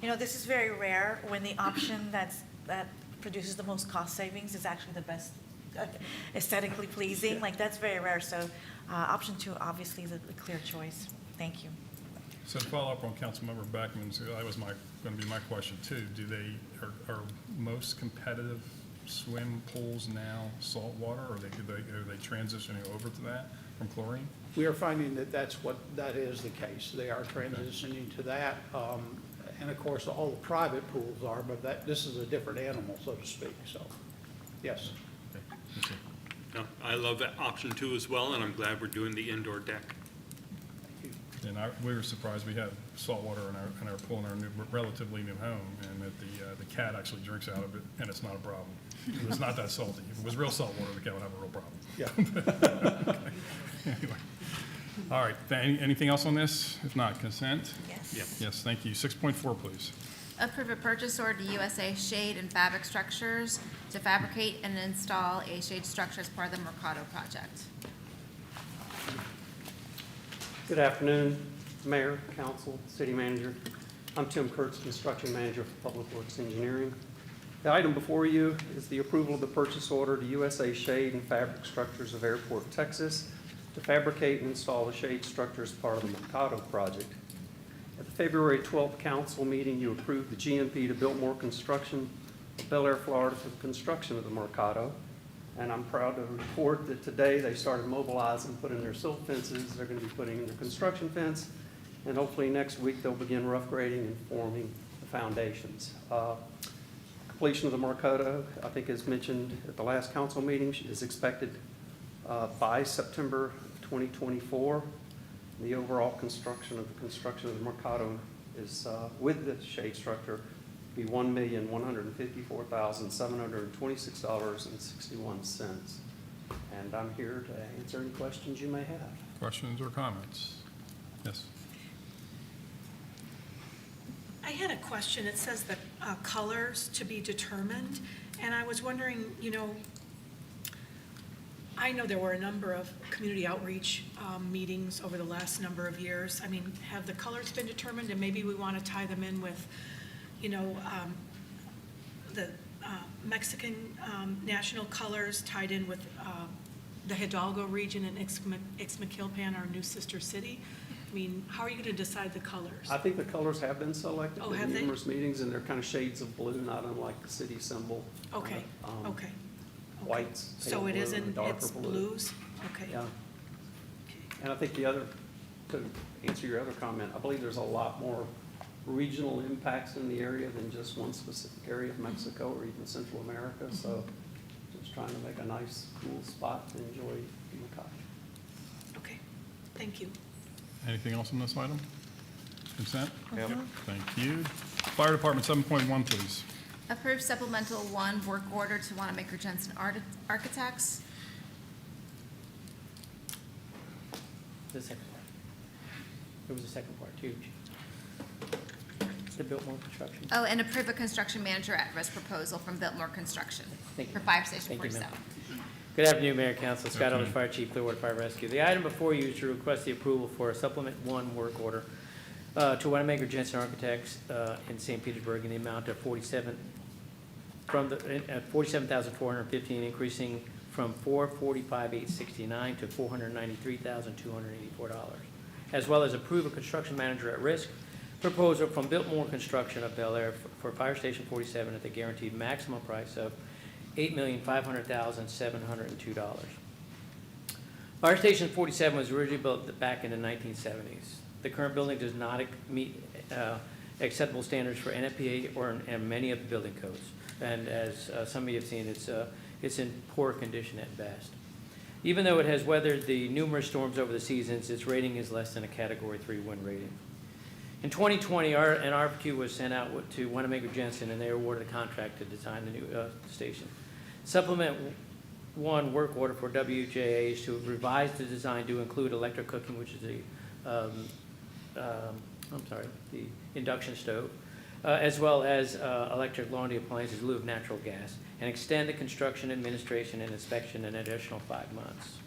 You know, this is very rare when the option that produces the most cost savings is actually the best aesthetically pleasing. Like, that's very rare. So option 2 obviously is a clear choice. Thank you. So to follow up on Councilmember Beckman's, that was going to be my question too. Are most competitive swim pools now saltwater, or are they transitioning over to that from chlorine? We are finding that is the case. They are transitioning to that. And of course, all the private pools are, but this is a different animal, so to speak. So, yes. Okay. No, I love that option 2 as well, and I'm glad we're doing the indoor deck. And we were surprised. We have salt water in our pool in our relatively new home, and that the cat actually drinks out of it, and it's not a problem. It's not that salty. If it was real salt water, the cat would have a real problem. Yeah. Okay. Anyway. All right. Anything else on this? If not, consent? Yes. Yes. Yes, thank you. 6.4, please. Approve a purchase order to USA Shade and Fabric Structures to fabricate and install a shade structure as part of the Marcato project. Good afternoon, Mayor, Council, City Manager. I'm Tim Kurtz, Construction Manager for Public Works Engineering. The item before you is the approval of the purchase order to USA Shade and Fabric Structures of Airport, Texas, to fabricate and install the shade structure as part of the Marcato project. At the February 12th council meeting, you approved the GMP to Biltmore Construction of Bel Air, Florida for the construction of the Marcato. And I'm proud to report that today they started mobilizing, putting their silt fences. They're going to be putting in their construction fence. And hopefully next week they'll begin rough grading and forming the foundations. Completion of the Marcato, I think as mentioned at the last council meeting, is expected by September of 2024. The overall construction of the Marcato is, with the shade structure, be $1,154,726.61. And I'm here to answer any questions you may have. Questions or comments? Yes. I had a question. It says the colors to be determined, and I was wondering, you know, I know there were a number of community outreach meetings over the last number of years. I mean, have the colors been determined, and maybe we want to tie them in with, you know, the Mexican national colors tied in with the Hidalgo region and Ixmiquilpan, our new sister city? I mean, how are you going to decide the colors? I think the colors have been selected Oh, in have they? numerous meetings, and they're kind of shades of blue, not unlike the city symbol. Okay, okay. Whites, pale So it blue, isn't, darker it's blue. blues? Okay. Yeah. And I think the other, to answer your other comment, I believe there's a lot more regional impacts in the area than just one specific area of Mexico or even Central America. So just trying to make a nice, cool spot to enjoy Macau. Okay, thank you. Anything else on this item? Consent? Yep. Thank you. Fire Department 7.1, please. Approve supplemental 1 work order to Wanamaker Jensen Architects. The second part. There was a second part too. The Biltmore Construction. Oh, and approve a construction manager at risk proposal from Biltmore Construction Thank you. for Fire Station Thank you, ma'am. 47. Good afternoon, Mayor, Council. Scott afternoon. Ellis, Fire Chief, Clearwater Fire Rescue. The item before you is to request the approval for a supplement 1 work order to Wanamaker Jensen Architects in St. Petersburg in the amount of $47,415, increasing from $445,869 to $493,284, as well as approve a construction manager at risk proposal from Biltmore Construction of Bel Air for Fire Station 47 at the guaranteed maximum price of $8,500,702. Fire Station 47 was originally built back in the 1970s. The current building does not meet acceptable standards for NFPA and many of the building codes. And as some of you have seen, it's in poor condition at best. Even though it has weathered the numerous storms over the seasons, its rating is less than a Category 3 wind rating. In 2020, an RFQ was sent out to Wanamaker Jensen, and they awarded a contract to design the new station. Supplement 1 work order for WJA is to revise the design to include electric cooking, which is the induction stove, as well as electric laundry appliances in lieu of natural gas, and extend the construction, administration, and inspection an additional 5 months.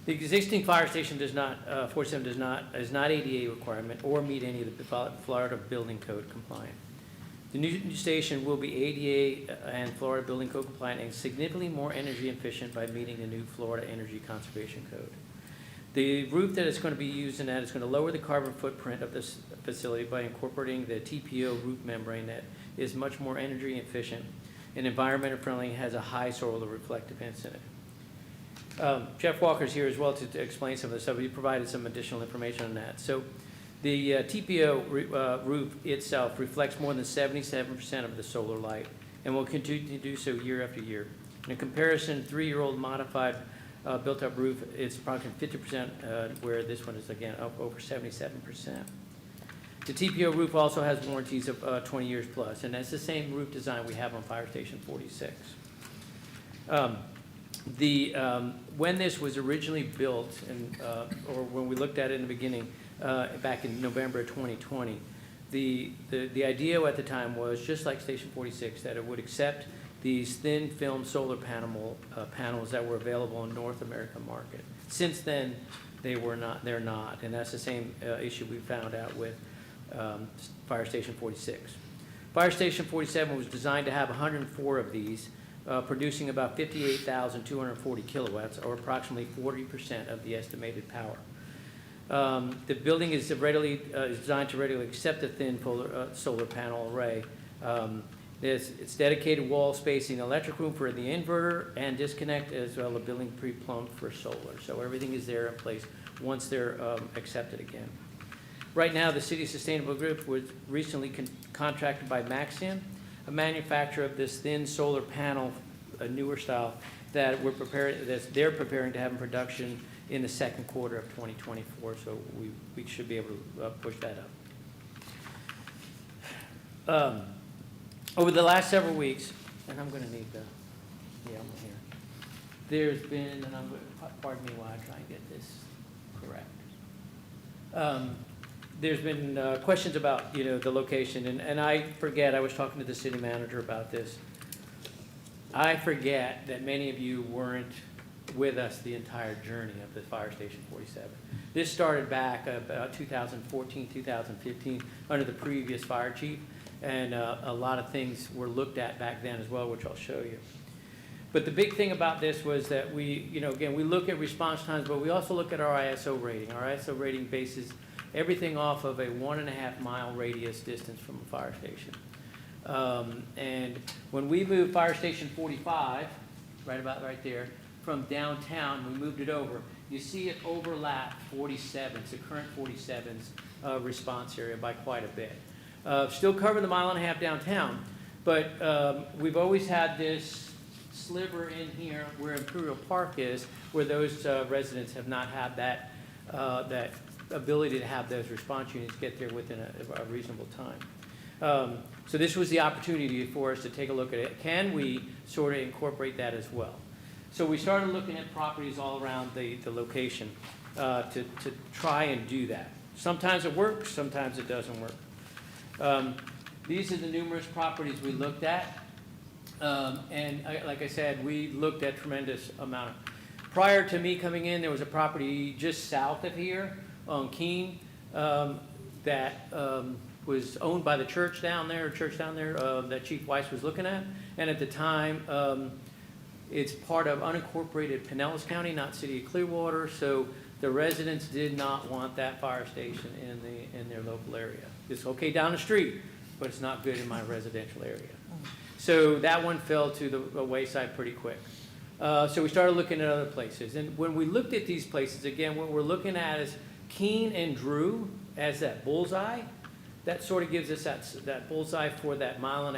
The existing fire station does not, 47 is not ADA requirement or meet any of the Florida Building Code compliant. The new station will be ADA and Florida Building Code compliant and significantly more energy efficient by meeting the new Florida Energy Conservation Code. The roof that is going to be used in that is going to lower the carbon footprint of this facility by incorporating the TPO roof membrane that is much more energy efficient and environmentally friendly and has a high solar reflective incident. Jeff Walker's here as well to explain some of this stuff. We provided some additional information on that. So the TPO roof itself reflects more than 77% of the solar light and will continue to do so year after year. In comparison, 3-year-old modified built-up roof, it's approximately 50%, where this one is, again, up over 77%. The TPO roof also has warranties of 20 years plus, and that's the same roof design we have on Fire Station 46. When this was originally built, and or when we looked at it in the beginning, back in November of 2020, The idea at the time was, just like Station 46, that it would accept these thin film solar panels that were available in North American market. Since then, they're not, and that's the same issue we found out with Fire Station 46. Fire Station 47 was designed to have 104 of these, producing about 58,240 kilowatts, or approximately 40% of the estimated power. The building is designed to readily accept a thin solar panel array. It's dedicated wall spacing, electric room for the inverter and disconnect, as well as a building pre-plumbed for solar. So everything is there in place once they're accepted again. Right now, the City Sustainable Group was recently contracted by Maxion, a manufacturer of this thin solar panel, a newer style, that they're preparing to have in production in the second quarter of 2024. So we should be able to push that up. Over the last several weeks, and I'm going to need the yellow here, there's been, and pardon me while I try and get this correct. There's been questions about, the location, and I forget, I was talking to the city manager about this. I forget that many of you weren't with us the entire journey of the Fire Station 47. This started back about 2014, 2015, under the previous fire chief, and a lot of things were looked at back then as well, which I'll show you. But the big thing about this was that we, again, we look at response times, but we also look at our ISO rating. Our ISO rating bases everything off of a 1.5 mile radius distance from a fire station. And when we moved Fire Station 45, right there, from downtown, we moved it over. You see it overlap 47's, the current 47's response area by quite a bit. Still cover the 1.5 miles downtown, but we've always had this sliver in here where Imperial Park is, where those residents have not had that ability to have those response units get there within a reasonable time. So this was the opportunity for us to take a look at it. Can we sort of incorporate that as well? So we started looking at properties all around the location to try and do that. Sometimes it works, sometimes it doesn't work. These are the numerous properties we looked at. Like I said, we looked at tremendous amount of. Prior to me coming in, there was a property just south of here on Keene that was owned by the church down there, that Chief Weiss was looking at. And at the time, it's part of unincorporated Pinellas County, not City of Clearwater. So the residents did not want that fire station in their local area. It's okay down the street, but it's not good in my residential area. So that one fell to the wayside pretty quick. So we started looking at other places. And when we looked at these places, again, what we're looking at is Keene and Drew as that bullseye. That sort of gives us that bullseye for that 1.5 mile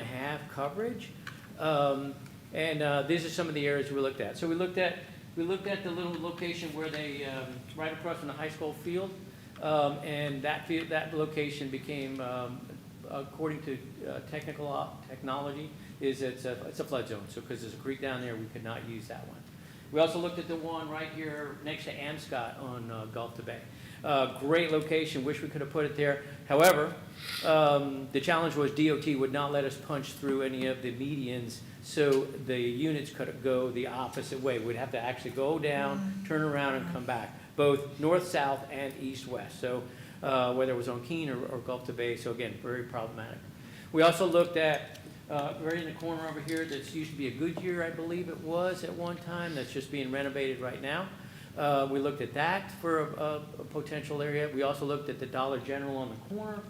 coverage. These are some of the areas we looked at. So we looked at the little location where they, right across from the high school field, and that location became, according to technology, it's a flood zone. So because there's a creek down there, we could not use that one. We also looked at the one right here next to Amscott on Gulf to Bay. Great location. Wish we could have put it there. However, the challenge was DOT would not let us punch through any of the medians, so the units could go the opposite way. We'd have to actually go down, turn around, and come back, both north-south and east-west. So whether it was on Keene or Gulf to Bay. So again, very problematic. We also looked at right in the corner over here. That used to be a Goodyear, I believe it was at one time. That's just being renovated right now. We looked at that for a potential area. We also looked at the Dollar General on the corner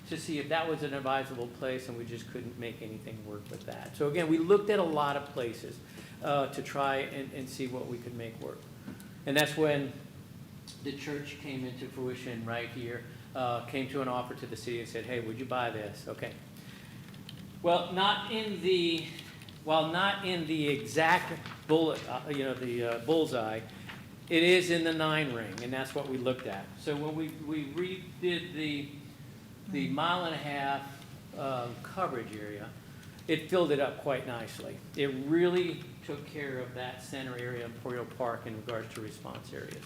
to see if that was an advisable place, and we just couldn't make anything work with that. So again, we looked at a lot of places to try and see what we could make work. And that's when the church came into fruition right here, came to an offer to the city and said, hey, would you buy this? Okay. Well, not in the exact bullet, bullseye. It is in the 9 ring, and that's what we looked at. So when we redid the 1.5 mile coverage area, it filled it up quite nicely. It really took care of that center area, Imperial Park, in regards to response areas.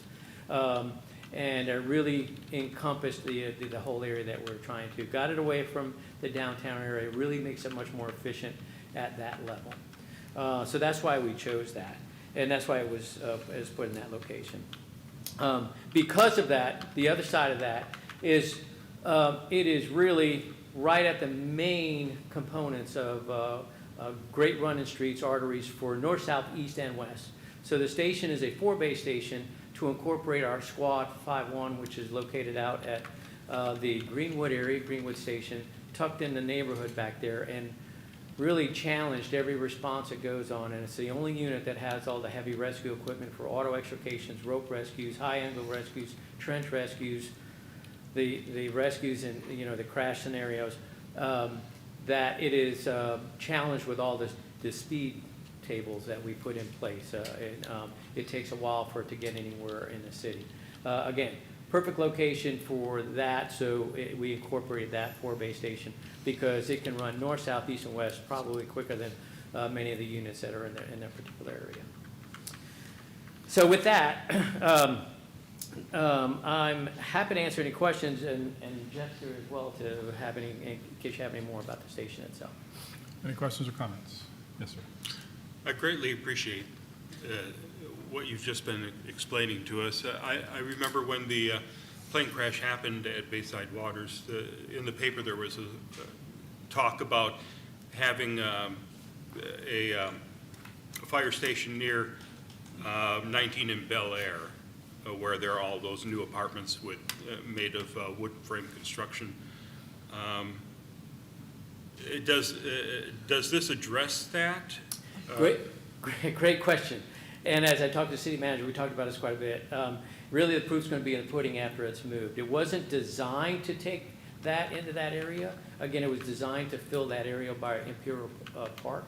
and really encompassed the whole area that we're trying to. Got it away from the downtown area, really makes it much more efficient at that level. So that's why we chose that, and that's why it was put in that location. Because of that, the other side of that is it is really right at the main components of great running streets, arteries for north, south, east, and west. So the station is a 4-bay station to incorporate our Squad 5-1, which is located out at the Greenwood area, Greenwood Station, tucked in the neighborhood back there, and really challenged every response that goes on. And it's the only unit that has all the heavy rescue equipment for auto extrications, rope rescues, high-angle rescues, trench rescues, the rescues in the crash scenarios, that it is challenged with all the speed tables that we put in place. It takes a while for it to get anywhere in the city. Again, perfect location for that, so we incorporated that 4-bay station because it can run north, south, east, and west probably quicker than many of the units that are in that particular area. So with that, I'm happy to answer any questions, and Jeff here as well to have any, in case you have any more about the station itself. Any questions or comments? Yes, sir. I greatly appreciate what you've just been explaining to us. I remember when the plane crash happened at Bayside Waters, in the paper there was a talk about having a fire station near 19 in Bel Air, where there are all those new apartments made of wood frame construction. Does this address that? Great question. And as I talked to the city manager, we talked about this quite a bit. Really, the proof's going to be in the pudding after it's moved. It wasn't designed to take that into that area. Again, it was designed to fill that area by Imperial Park.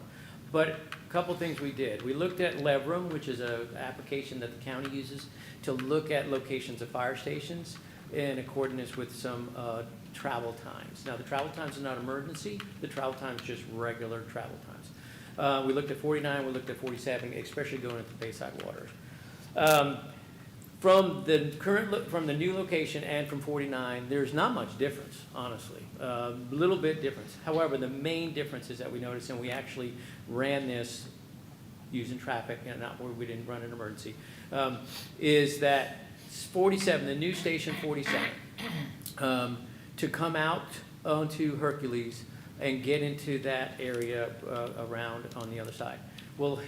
But a couple things we did. We looked at Levrum, which is an application that the county uses to look at locations of fire stations in accordance with some travel times. Now, the travel times are not emergency. The travel times are just regular travel times. We looked at 49, we looked at 47, especially going into Bayside Waters. From the new location and from 49, there's not much difference, honestly. A little bit difference. However, the main difference is that we noticed, and we actually ran this using traffic, and not where we didn't run an emergency, is that 47, the new station 47, to come out onto Hercules and get into that area around on the other side. We'll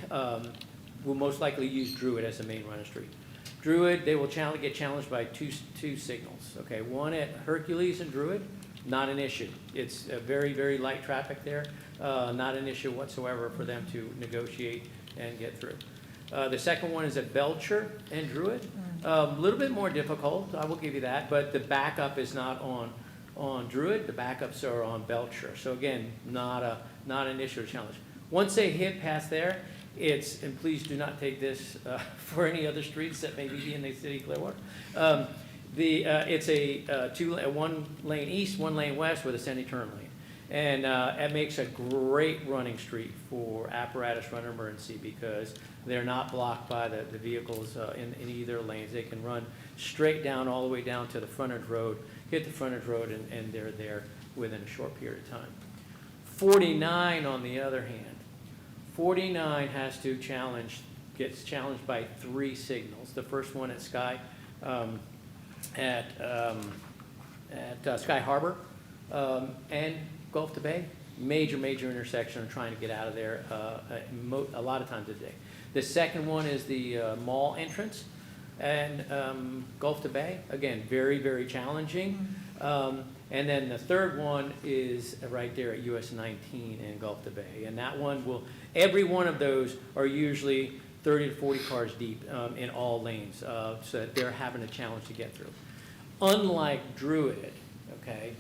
most likely use Druid as the main running street. Druid, they will get challenged by two signals. Okay, one at Hercules and Druid, not an issue. It's a very, very light traffic there, not an issue whatsoever for them to negotiate and get through. The second one is at Belcher and Druid. A little bit more difficult, I will give you that, but the backup is not on Druid, the backups are on Belcher. So again, not an issue or challenge. Once they hit past there, and please do not take this for any other streets that may be in the city of Clearwater. It's a 1 lane east, 1 lane west with a semi-turn lane. And it makes a great running street for apparatus run emergency because they're not blocked by the vehicles in either lanes. They can run straight down all the way down to the frontage road, hit the frontage road, and they're there within a short period of time. 49, on the other hand, 49 gets challenged by 3 signals. The first one at Sky Harbor and Gulf to Bay. Major intersection of trying to get out of there a lot of times a day. The second one is the mall entrance and Gulf to Bay. Again, very challenging. And then the third one is right there at US 19 and Gulf to Bay. And that one every one of those are usually 30 to 40 cars deep in all lanes, so that they're having a challenge to get through. Unlike Druid, okay,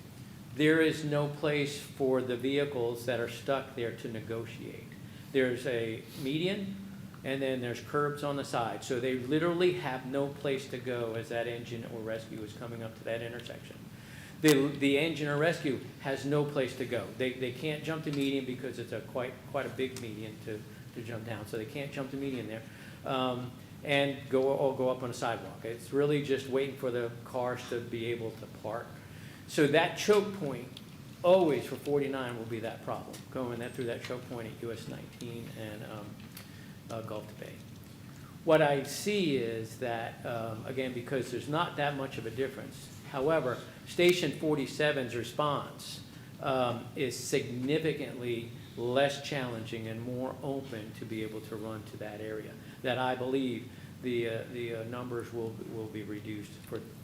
there is no place for the vehicles that are stuck there to negotiate. There's a median, and then there's curbs on the side. So they literally have no place to go as that engine or rescue is coming up to that intersection. The engine or rescue has no place to go. They can't jump the median because it's quite a big median to jump down. So they can't jump the median there. and all go up on a sidewalk. It's really just waiting for the cars to be able to park. So that choke point, always for 49 will be that problem, going through that choke point at US 19 and Gulf to Bay. What I see is that, again, because there's not that much of a difference, however, Station 47's response is significantly less challenging and more open to be able to run to that area, that I believe the numbers will be reduced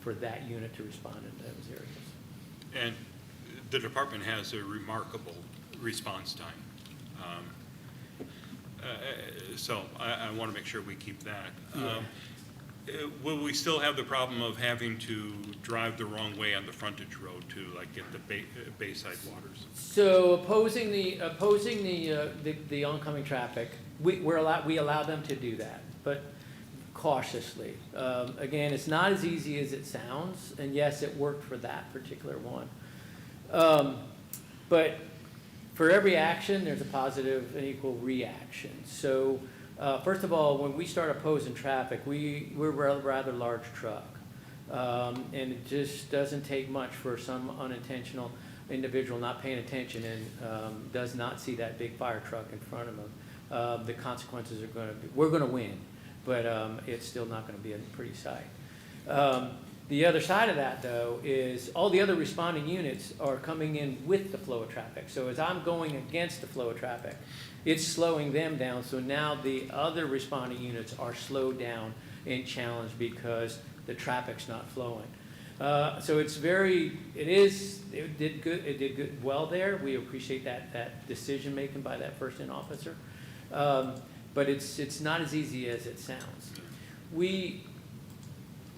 for that unit to respond in those areas. And the department has a remarkable response time. So I want to make sure we keep that. Will we still have the problem of having to drive the wrong way on the frontage road to like get the Bayside waters? So opposing the oncoming traffic, we allow them to do that, but cautiously. Again, it's not as easy as it sounds, and yes, it worked for that particular one. But for every action, there's a positive and equal reaction. So first of all, when we start opposing traffic, we're a rather large truck. And it just doesn't take much for some unintentional individual not paying attention and does not see that big fire truck in front of them. The consequences are going to be, we're going to win, but it's still not going to be a pretty sight. The other side of that, though, is all the other responding units are coming in with the flow of traffic. So as I'm going against the flow of traffic, it's slowing them down. So now the other responding units are slowed down and challenged because the traffic's not flowing. So it's it did good well there. We appreciate that decision making by that first in officer. But it's not as easy as it sounds.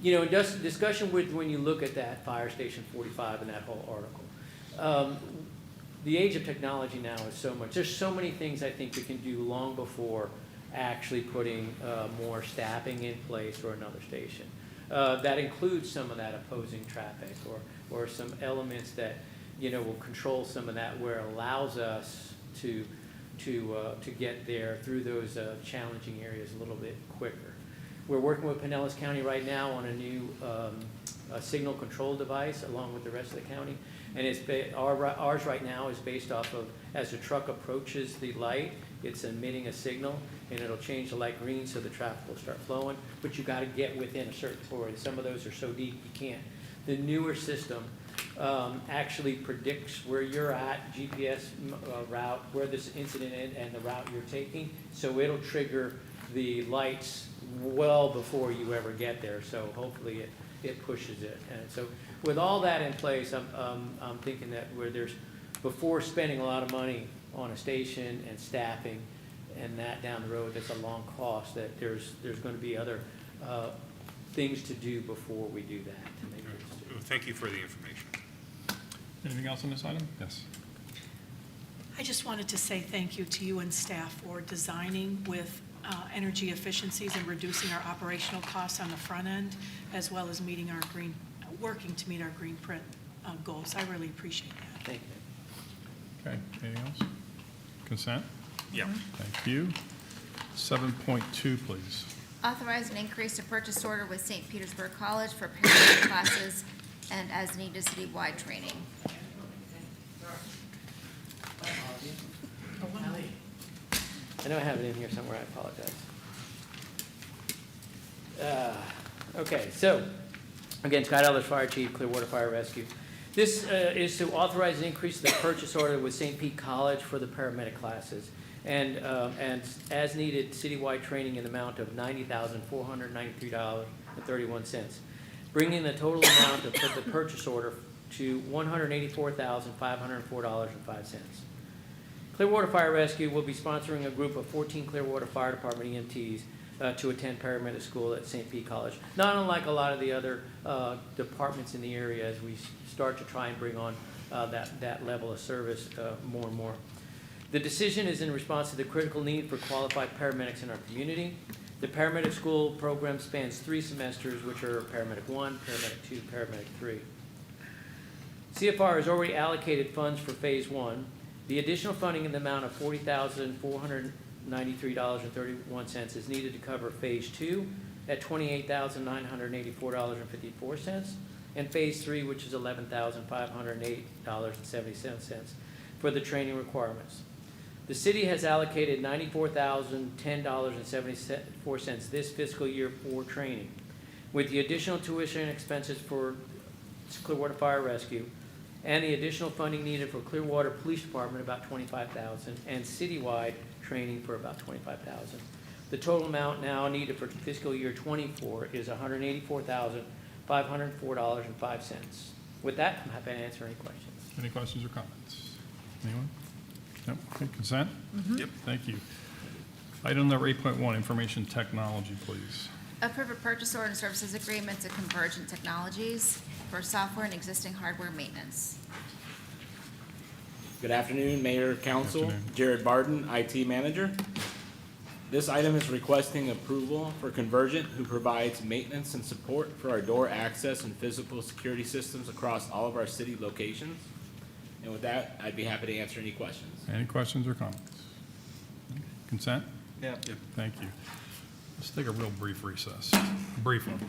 In discussion with, when you look at that Fire Station 45 and that whole article, the age of technology now is so much. There's so many things I think we can do long before actually putting more staffing in place for another station. That includes some of that opposing traffic or some elements that will control some of that, where it allows us to get there through those challenging areas a little bit quicker. We're working with Pinellas County right now on a new signal control device along with the rest of the county. And ours right now is based off of, as the truck approaches the light, it's emitting a signal, and it'll change the light green so the traffic will start flowing. But you got to get within a certain corridor. Some of those are so deep you can't. The newer system actually predicts where you're at, GPS route, where this incident is, and the route you're taking. So it'll trigger the lights well before you ever get there. So hopefully it pushes it. And so with all that in place, I'm thinking that before spending a lot of money on a station and staffing and that down the road, that's a long cost, that there's going to be other things to do before we do that to make this. Thank you for the information. Anything else on this item? Yes. I just wanted to say thank you to you and staff for designing with energy efficiencies and reducing our operational costs on the front end, as well as working to meet our green print goals. I really appreciate that. Thank you. Okay, anything else? Consent? Yeah. Thank you. 7.2, please. Authorize an increase to purchase order with St. Petersburg College for paramedic classes and as needed citywide training. I know I have it in here somewhere, I apologize. Okay, so, again, Scott Ellis, Fire Chief, Clearwater Fire Rescue. This is to authorize an increase in the purchase order with St. Pete College for the paramedic classes, and as needed citywide training in the amount of $90,493.31, bringing the total amount of the purchase order to $184,504.05. Clearwater Fire Rescue will be sponsoring a group of 14 Clearwater Fire Department EMTs to attend paramedic school at St. Pete College. Not unlike a lot of the other departments in the area, as we start to try and bring on that level of service more and more. The decision is in response to the critical need for qualified paramedics in our community. The paramedic school program spans 3 semesters, which are Paramedic 1, Paramedic 2, Paramedic 3. CFR has already allocated funds for Phase 1. The additional funding in the amount of $40,493.31 is needed to cover Phase 2, at $28,984.54, and Phase 3, which is $11,508.77 for the training requirements. The city has allocated $94,010.74 this fiscal year for training. With the additional tuition and expenses for Clearwater Fire Rescue and the additional funding needed for Clearwater Police Department, about $25,000, and Citywide training for about $25,000. The total amount now needed for fiscal year '24 is $184,504.05. With that, I'm happy to answer any questions. Any questions or comments? Anyone? No? Okay, consent? Yep. Thank you. Item number 8.1, information technology, please. Approve a purchase order and services agreement to Convergent Technologies for software and existing hardware maintenance. Good afternoon, Mayor, Council. Afternoon. Jared Barton, IT Manager. This item is requesting approval for Convergent, who provides maintenance and support for our door access and physical security systems across all of our city locations. And with that, I'd be happy to answer any questions. Any questions or comments? Consent? Yeah. Thank you. Let's take a real brief recess. Brief one.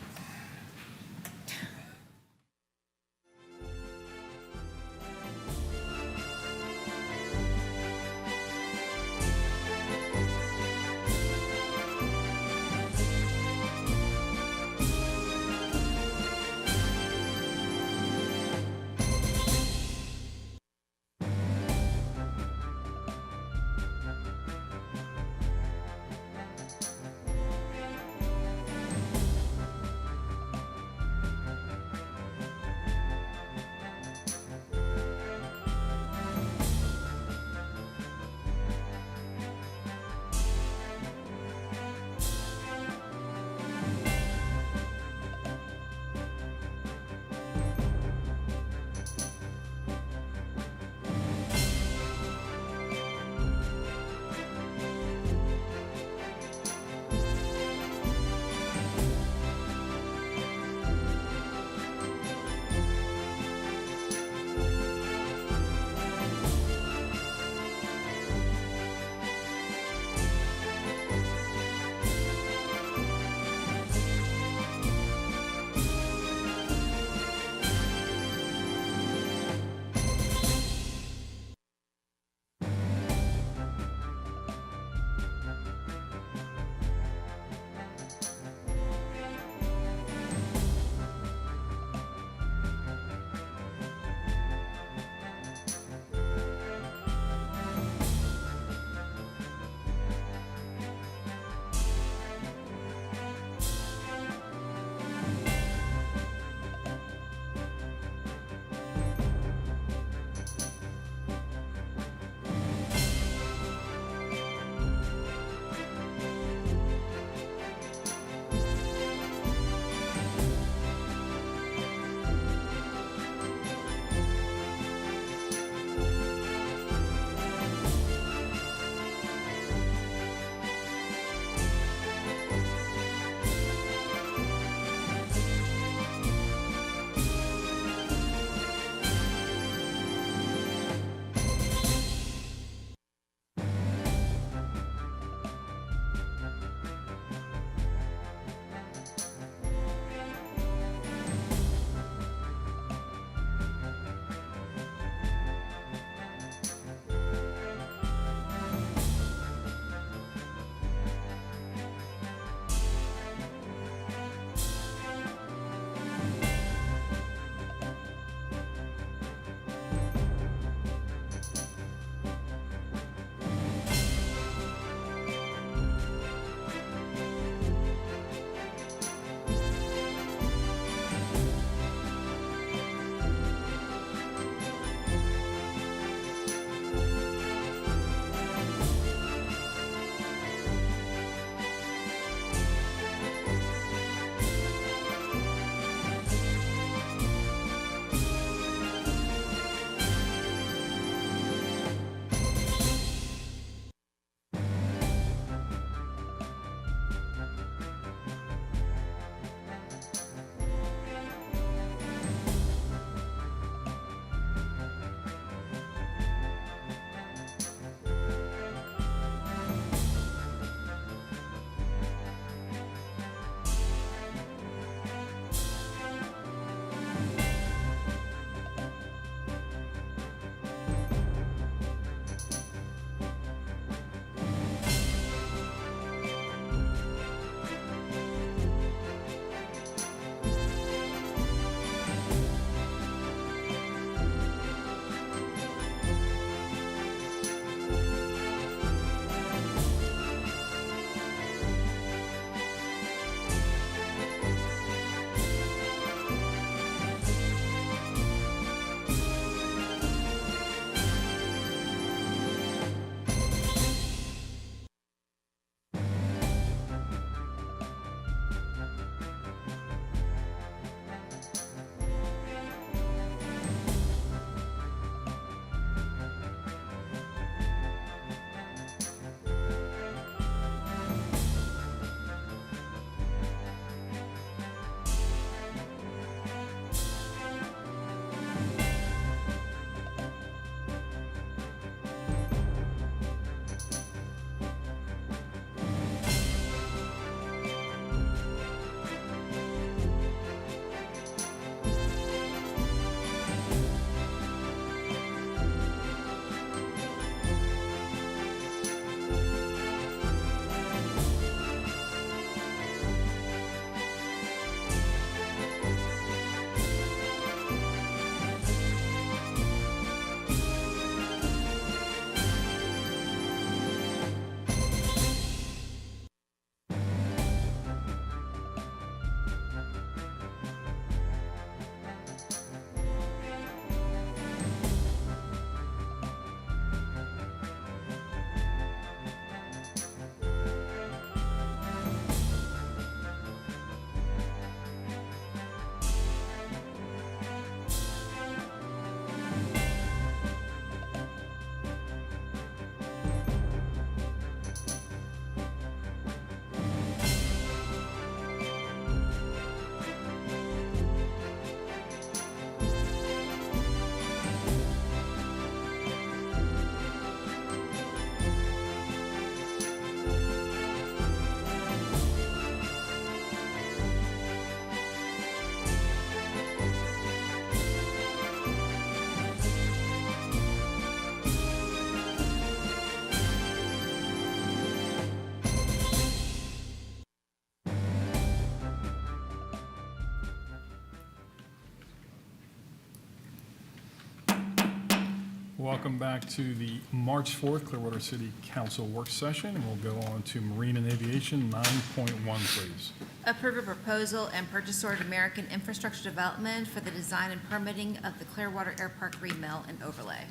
Welcome back to the March 4th Clearwater City Council work session, and we'll go on to Marine and Aviation, 9.1, please. Approve a proposal and purchase order to American Infrastructure Development for the design and permitting of the Clearwater Air Park remill and overlay.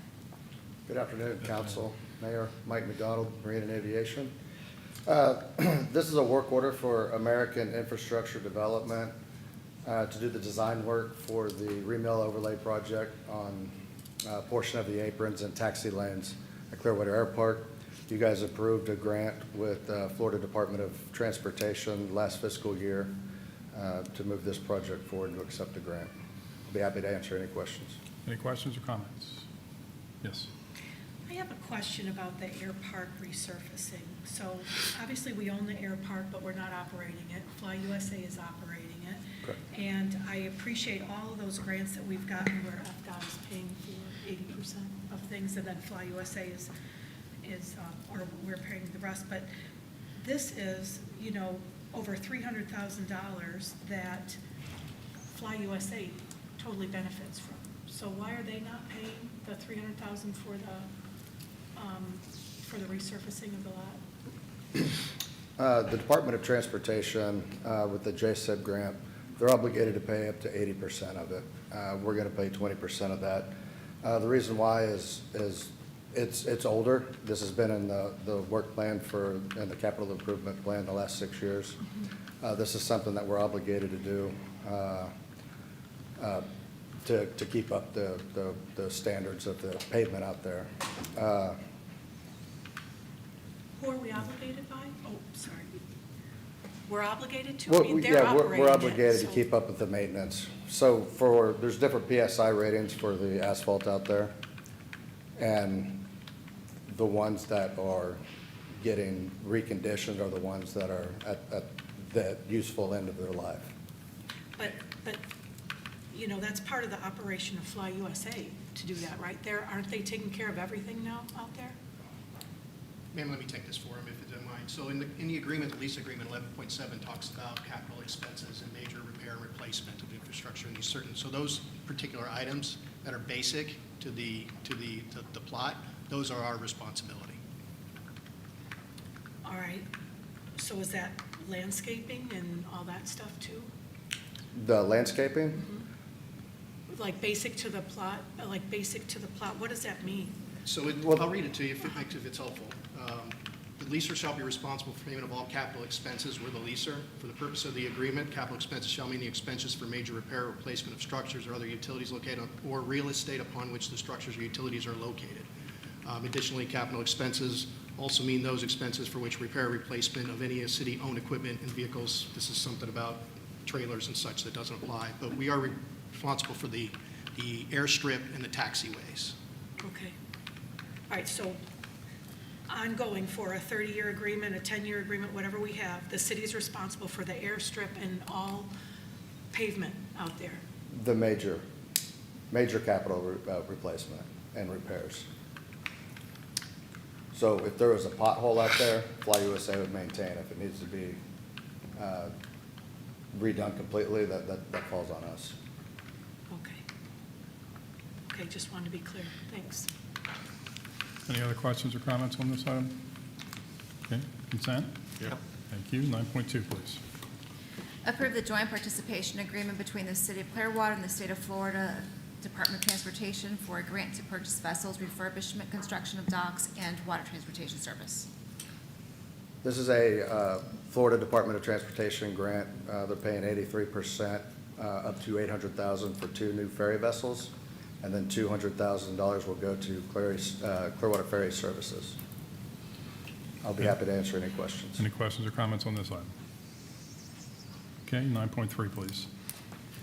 Good afternoon, Council, Mayor Mike McDonald, Marine and Aviation. This is a work order for American Infrastructure Development to do the design work for the remill overlay project on a portion of the aprons and taxi lanes at Clearwater Air Park. You guys approved a grant with Florida Department of Transportation last fiscal year to move this project forward and to accept the grant. I'll be happy to answer any questions. Any questions or comments? Yes. I have a question about the air park resurfacing. So obviously, we own the air park, but we're not operating it. Fly USA is operating it. Correct. And I appreciate all of those grants that we've gotten where FDOT is paying for 80% of things, and then Fly USA is or we're paying the rest. But this is, over $300,000 that Fly USA totally benefits from. So why are they not paying the $300,000 for the resurfacing of the lot? The Department of Transportation, with the JSIP grant, they're obligated to pay up to 80% of it. We're going to pay 20% of that. The reason why is it's older. This has been in the work plan in the capital improvement plan the last 6 years. This is something that we're obligated to do to keep up the standards of the pavement out there. Who are we obligated by? Oh, sorry. We're obligated to? Well, They're yeah, operating we're it, obligated to so- keep up with the maintenance. So there's different PSI ratings for the asphalt out there. And the ones that are getting reconditioned are the ones that are at the useful end of their life. But, that's part of the operation of Fly USA to do that, right? Aren't they taking care of everything now out there? Ma'am, let me take this for him, if you don't mind. So in the agreement, the lease agreement 11.7 talks about capital expenses and major repair and replacement of infrastructure in these so those particular items that are basic to the plot, those are our responsibility. All right. So is that landscaping and all that stuff too? The landscaping? Like basic to the plot, what does that mean? So I'll read it to you if it's helpful. The leaser shall be responsible for payment of all capital expenses. We're the leaser. For the purpose of the agreement, capital expenses shall mean the expenses for major repair or replacement of structures or other utilities located on or real estate upon which the structures or utilities are located. Additionally, capital expenses also mean those expenses for which repair or replacement of any city-owned equipment and vehicles. This is something about trailers and such that doesn't apply. But we are responsible for the airstrip and the taxiways. Okay. All right, so ongoing for a 30-year agreement, a 10-year agreement, whatever we have, the city is responsible for the airstrip and all pavement out there. The major capital replacement and repairs. So if there was a pothole out there, Fly USA would maintain. If it needs to be redone completely, that falls on us. Okay, just wanted to be clear. Thanks. Any other questions or comments on this item? Okay, consent? Yeah. Thank you. 9.2, please. Approve the joint participation agreement between the City of Clearwater and the State of Florida Department of Transportation for a grant to purchase vessels, refurbishment, construction of docks, and water transportation service. This is a Florida Department of Transportation grant. They're paying 83%, up to $800,000 for 2 new ferry vessels, and then $200,000 will go to Clearwater Ferry Services. I'll be happy to answer any questions. Any questions or comments on this item? Okay, 9.3, please.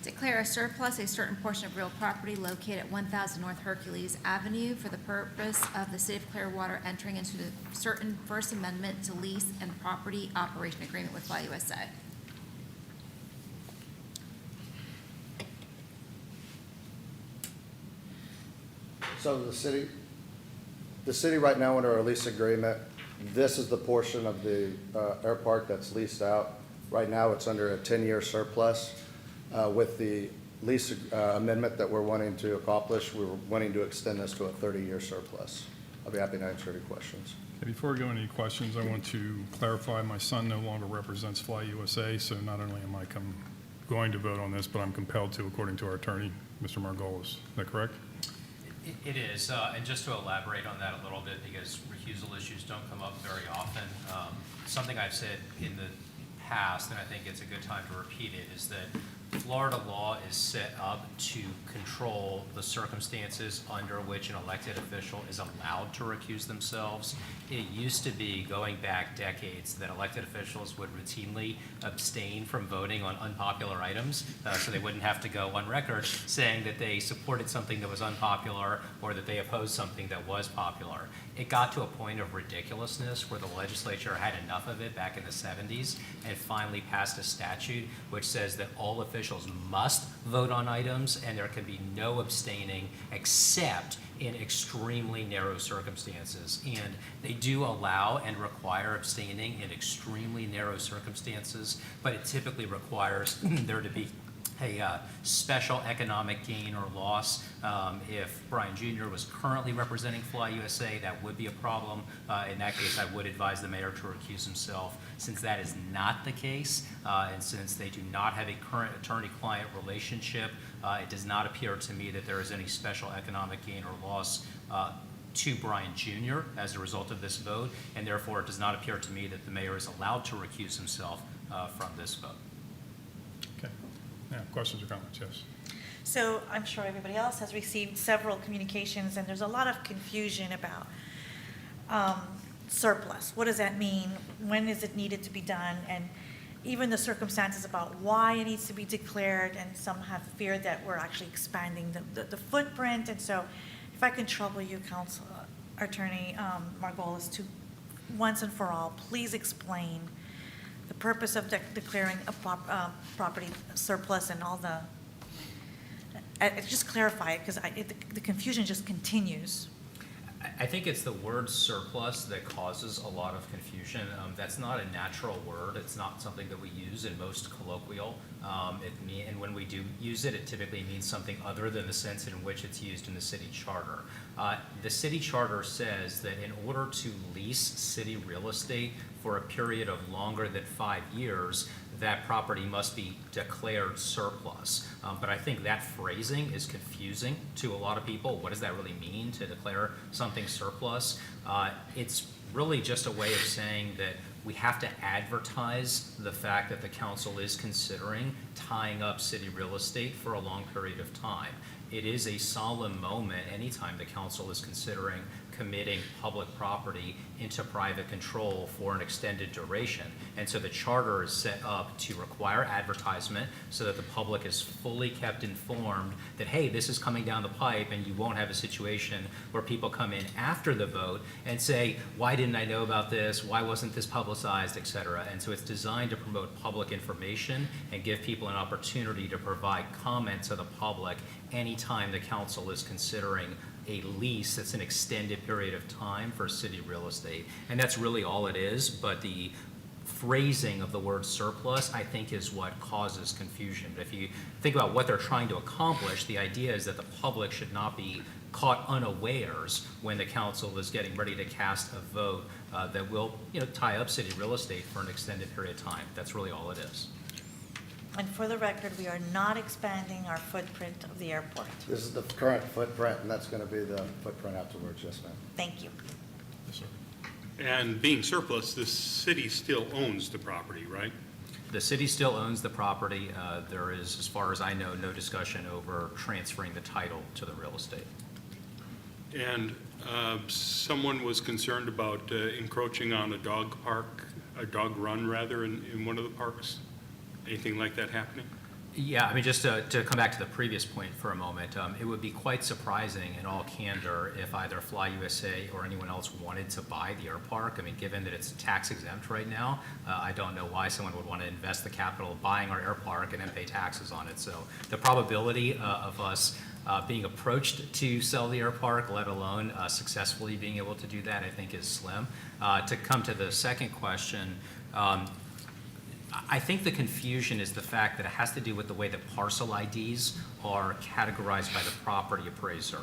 Declare a surplus a certain portion of real property located at 1,000 North Hercules Avenue for the purpose of the City of Clearwater entering into the certain First Amendment to lease and property operation agreement with Fly USA. So the city right now under our lease agreement, this is the portion of the air park that's leased out. Right now, it's under a 10-year surplus. With the lease amendment that we're wanting to accomplish. We're wanting to extend this to a 30-year surplus. I'll be happy to answer any questions. Okay, before we go into any questions, I want to clarify, my son no longer represents Fly USA, so not only am I going to vote on this, but I'm compelled to, according to our attorney, Mr. Margolis. Is that correct? It is, and just to elaborate on that a little bit, because recusal issues don't come up very often, something I've said in the past, and I think it's a good time to repeat it, is that Florida law is set up to control the circumstances under which an elected official is allowed to recuse themselves. It used to be, going back decades, that elected officials would routinely abstain from voting on unpopular items, so they wouldn't have to go on record saying that they supported something that was unpopular or that they opposed something that was popular. It got to a point of ridiculousness where the legislature had enough of it back in the 70s and finally passed a statute which says that all officials must vote on items and there can be no abstaining except in extremely narrow circumstances. And they do allow and require abstaining in extremely narrow circumstances, but it typically requires there to be a special economic gain or loss. If Brian Jr. was currently representing Fly USA, that would be a problem. In that case, I would advise the mayor to recuse himself. Since that is not the case, and since they do not have a current attorney-client relationship, it does not appear to me that there is any special economic gain or loss to Brian Jr. as a result of this vote, and therefore it does not appear to me that the mayor is allowed to recuse himself from this vote. Okay. Yeah, questions or comments? Yes. So I'm sure everybody else has received several communications, and there's a lot of confusion about surplus. What does that mean? When is it needed to be done? And even the circumstances about why it needs to be declared, and some have feared that we're actually expanding the footprint. And so if I can trouble you, Council Attorney Margolis, to once and for all, please explain the purpose of declaring a property surplus and all the, just clarify it, because the confusion just continues. I think it's the word surplus that causes a lot of confusion. That's not a natural word. It's not something that we use in most colloquial. And when we do use it, it typically means something other than the sense in which it's used in the city charter. The city charter says that in order to lease city real estate for a period of longer than 5 years, that property must be declared surplus. But I think that phrasing is confusing to a lot of people. What does that really mean, to declare something surplus? It's really just a way of saying that we have to advertise the fact that the council is considering tying up city real estate for a long period of time. It is a solemn moment anytime the council is considering committing public property into private control for an extended duration. And so the charter is set up to require advertisement so that the public is fully kept informed that, hey, this is coming down the pipe, and you won't have a situation where people come in after the vote and say, why didn't I know about this? Why wasn't this publicized, et cetera? And so it's designed to promote public information and give people an opportunity to provide comment to the public anytime the council is considering a lease that's an extended period of time for city real estate. And that's really all it is, but the phrasing of the word surplus, I think, is what causes confusion. But if you think about what they're trying to accomplish, the idea is that the public should not be caught unawares when the council is getting ready to cast a vote that will, tie up city real estate for an extended period of time. That's really all it is. And for the record, we are not expanding our footprint of the airport. This is the current footprint, and that's going to be the footprint afterwards, yes, ma'am. Thank you. Yes, sir. And being surplus, the city still owns the property, right? The city still owns the property. There is, as far as I know, no discussion over transferring the title to the real estate. And someone was concerned about encroaching on a dog run rather, in one of the parks. Anything like that happening? Yeah, I mean, just to come back to the previous point for a moment, it would be quite surprising in all candor if either Fly USA or anyone else wanted to buy the air park. I mean, given that it's tax exempt right now, I don't know why someone would want to invest the capital buying our air park and then pay taxes on it. So the probability of us being approached to sell the air park, let alone successfully being able to do that, I think is slim. To come to the second question, I think the confusion is the fact that it has to do with the way that parcel IDs are categorized by the property appraiser.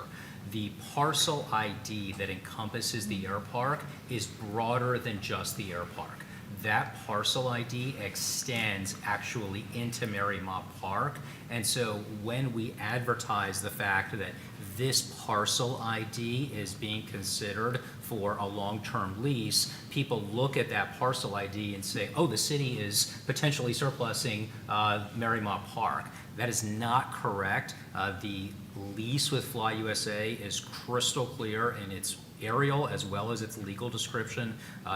The parcel ID that encompasses the air park is broader than just the air park. That parcel ID extends actually into Marymount Park. And so when we advertise the fact that this parcel ID is being considered for a long-term lease, people look at that parcel ID and say, oh, the city is potentially surplusing Marymount Park. That is not correct. The lease with Fly USA is crystal clear in its aerial as well as its legal description.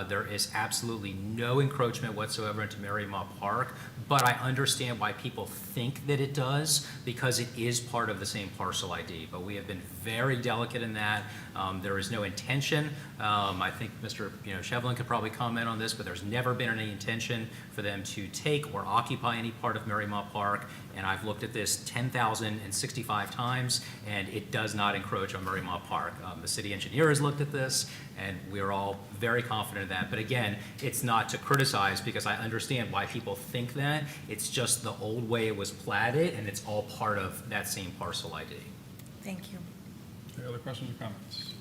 There is absolutely no encroachment whatsoever into Marymount Park, but I understand why people think that it does because it is part of the same parcel ID. But we have been very delicate in that. There is no intention. I think Mr. Shevlin could probably comment on this, but there's never been any intention for them to take or occupy any part of Marymount Park. And I've looked at this 10,065 times, and it does not encroach on Marymount Park. The city engineer has looked at this, and we're all very confident of that. But again, it's not to criticize because I understand why people think that. It's just the old way it was platted, and it's all part of that same parcel ID. Thank you. Any other questions or comments?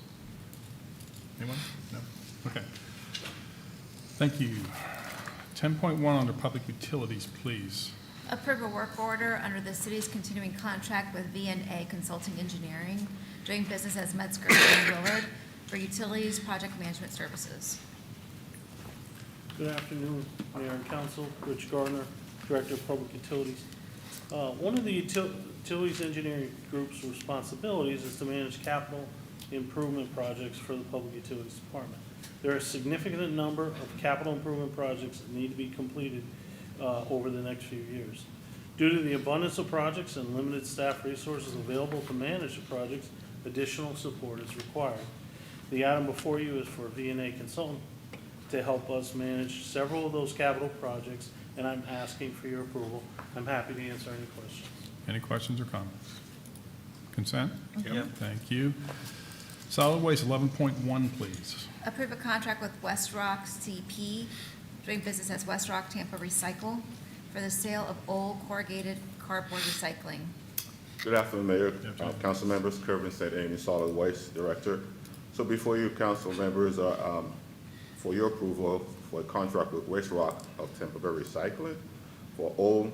Anyone? No? Okay. Thank you. 10.1 under public utilities, please. Approve a work order under the city's continuing contract with V&A Consulting Engineering, doing business as Metzger and Willard, for utilities project management services. Good afternoon, Mayor and Council. Rich Gardner, Director of Public Utilities. One of the Utilities Engineering Group's responsibilities is to manage capital improvement projects for the Public Utilities Department. There are a significant number of capital improvement projects that need to be completed over the next few years. Due to the abundance of projects and limited staff resources available to manage the projects, additional support is required. The item before you is for V&A Consultant to help us manage several of those capital projects, and I'm asking for your approval. I'm happy to answer any questions. Any questions or comments? Consent? Yep. Thank you. Solid Waste 11.1, please. Approve a contract with West Rock CP, doing business as West Rock Tampa Recycle, for the sale of old corrugated cardboard recycling. Good afternoon, Mayor, council members, Kervin St. Amy, Solid Waste Director. So before you, council members, for your approval for a contract with West Rock of Tampa Bay Recycling for old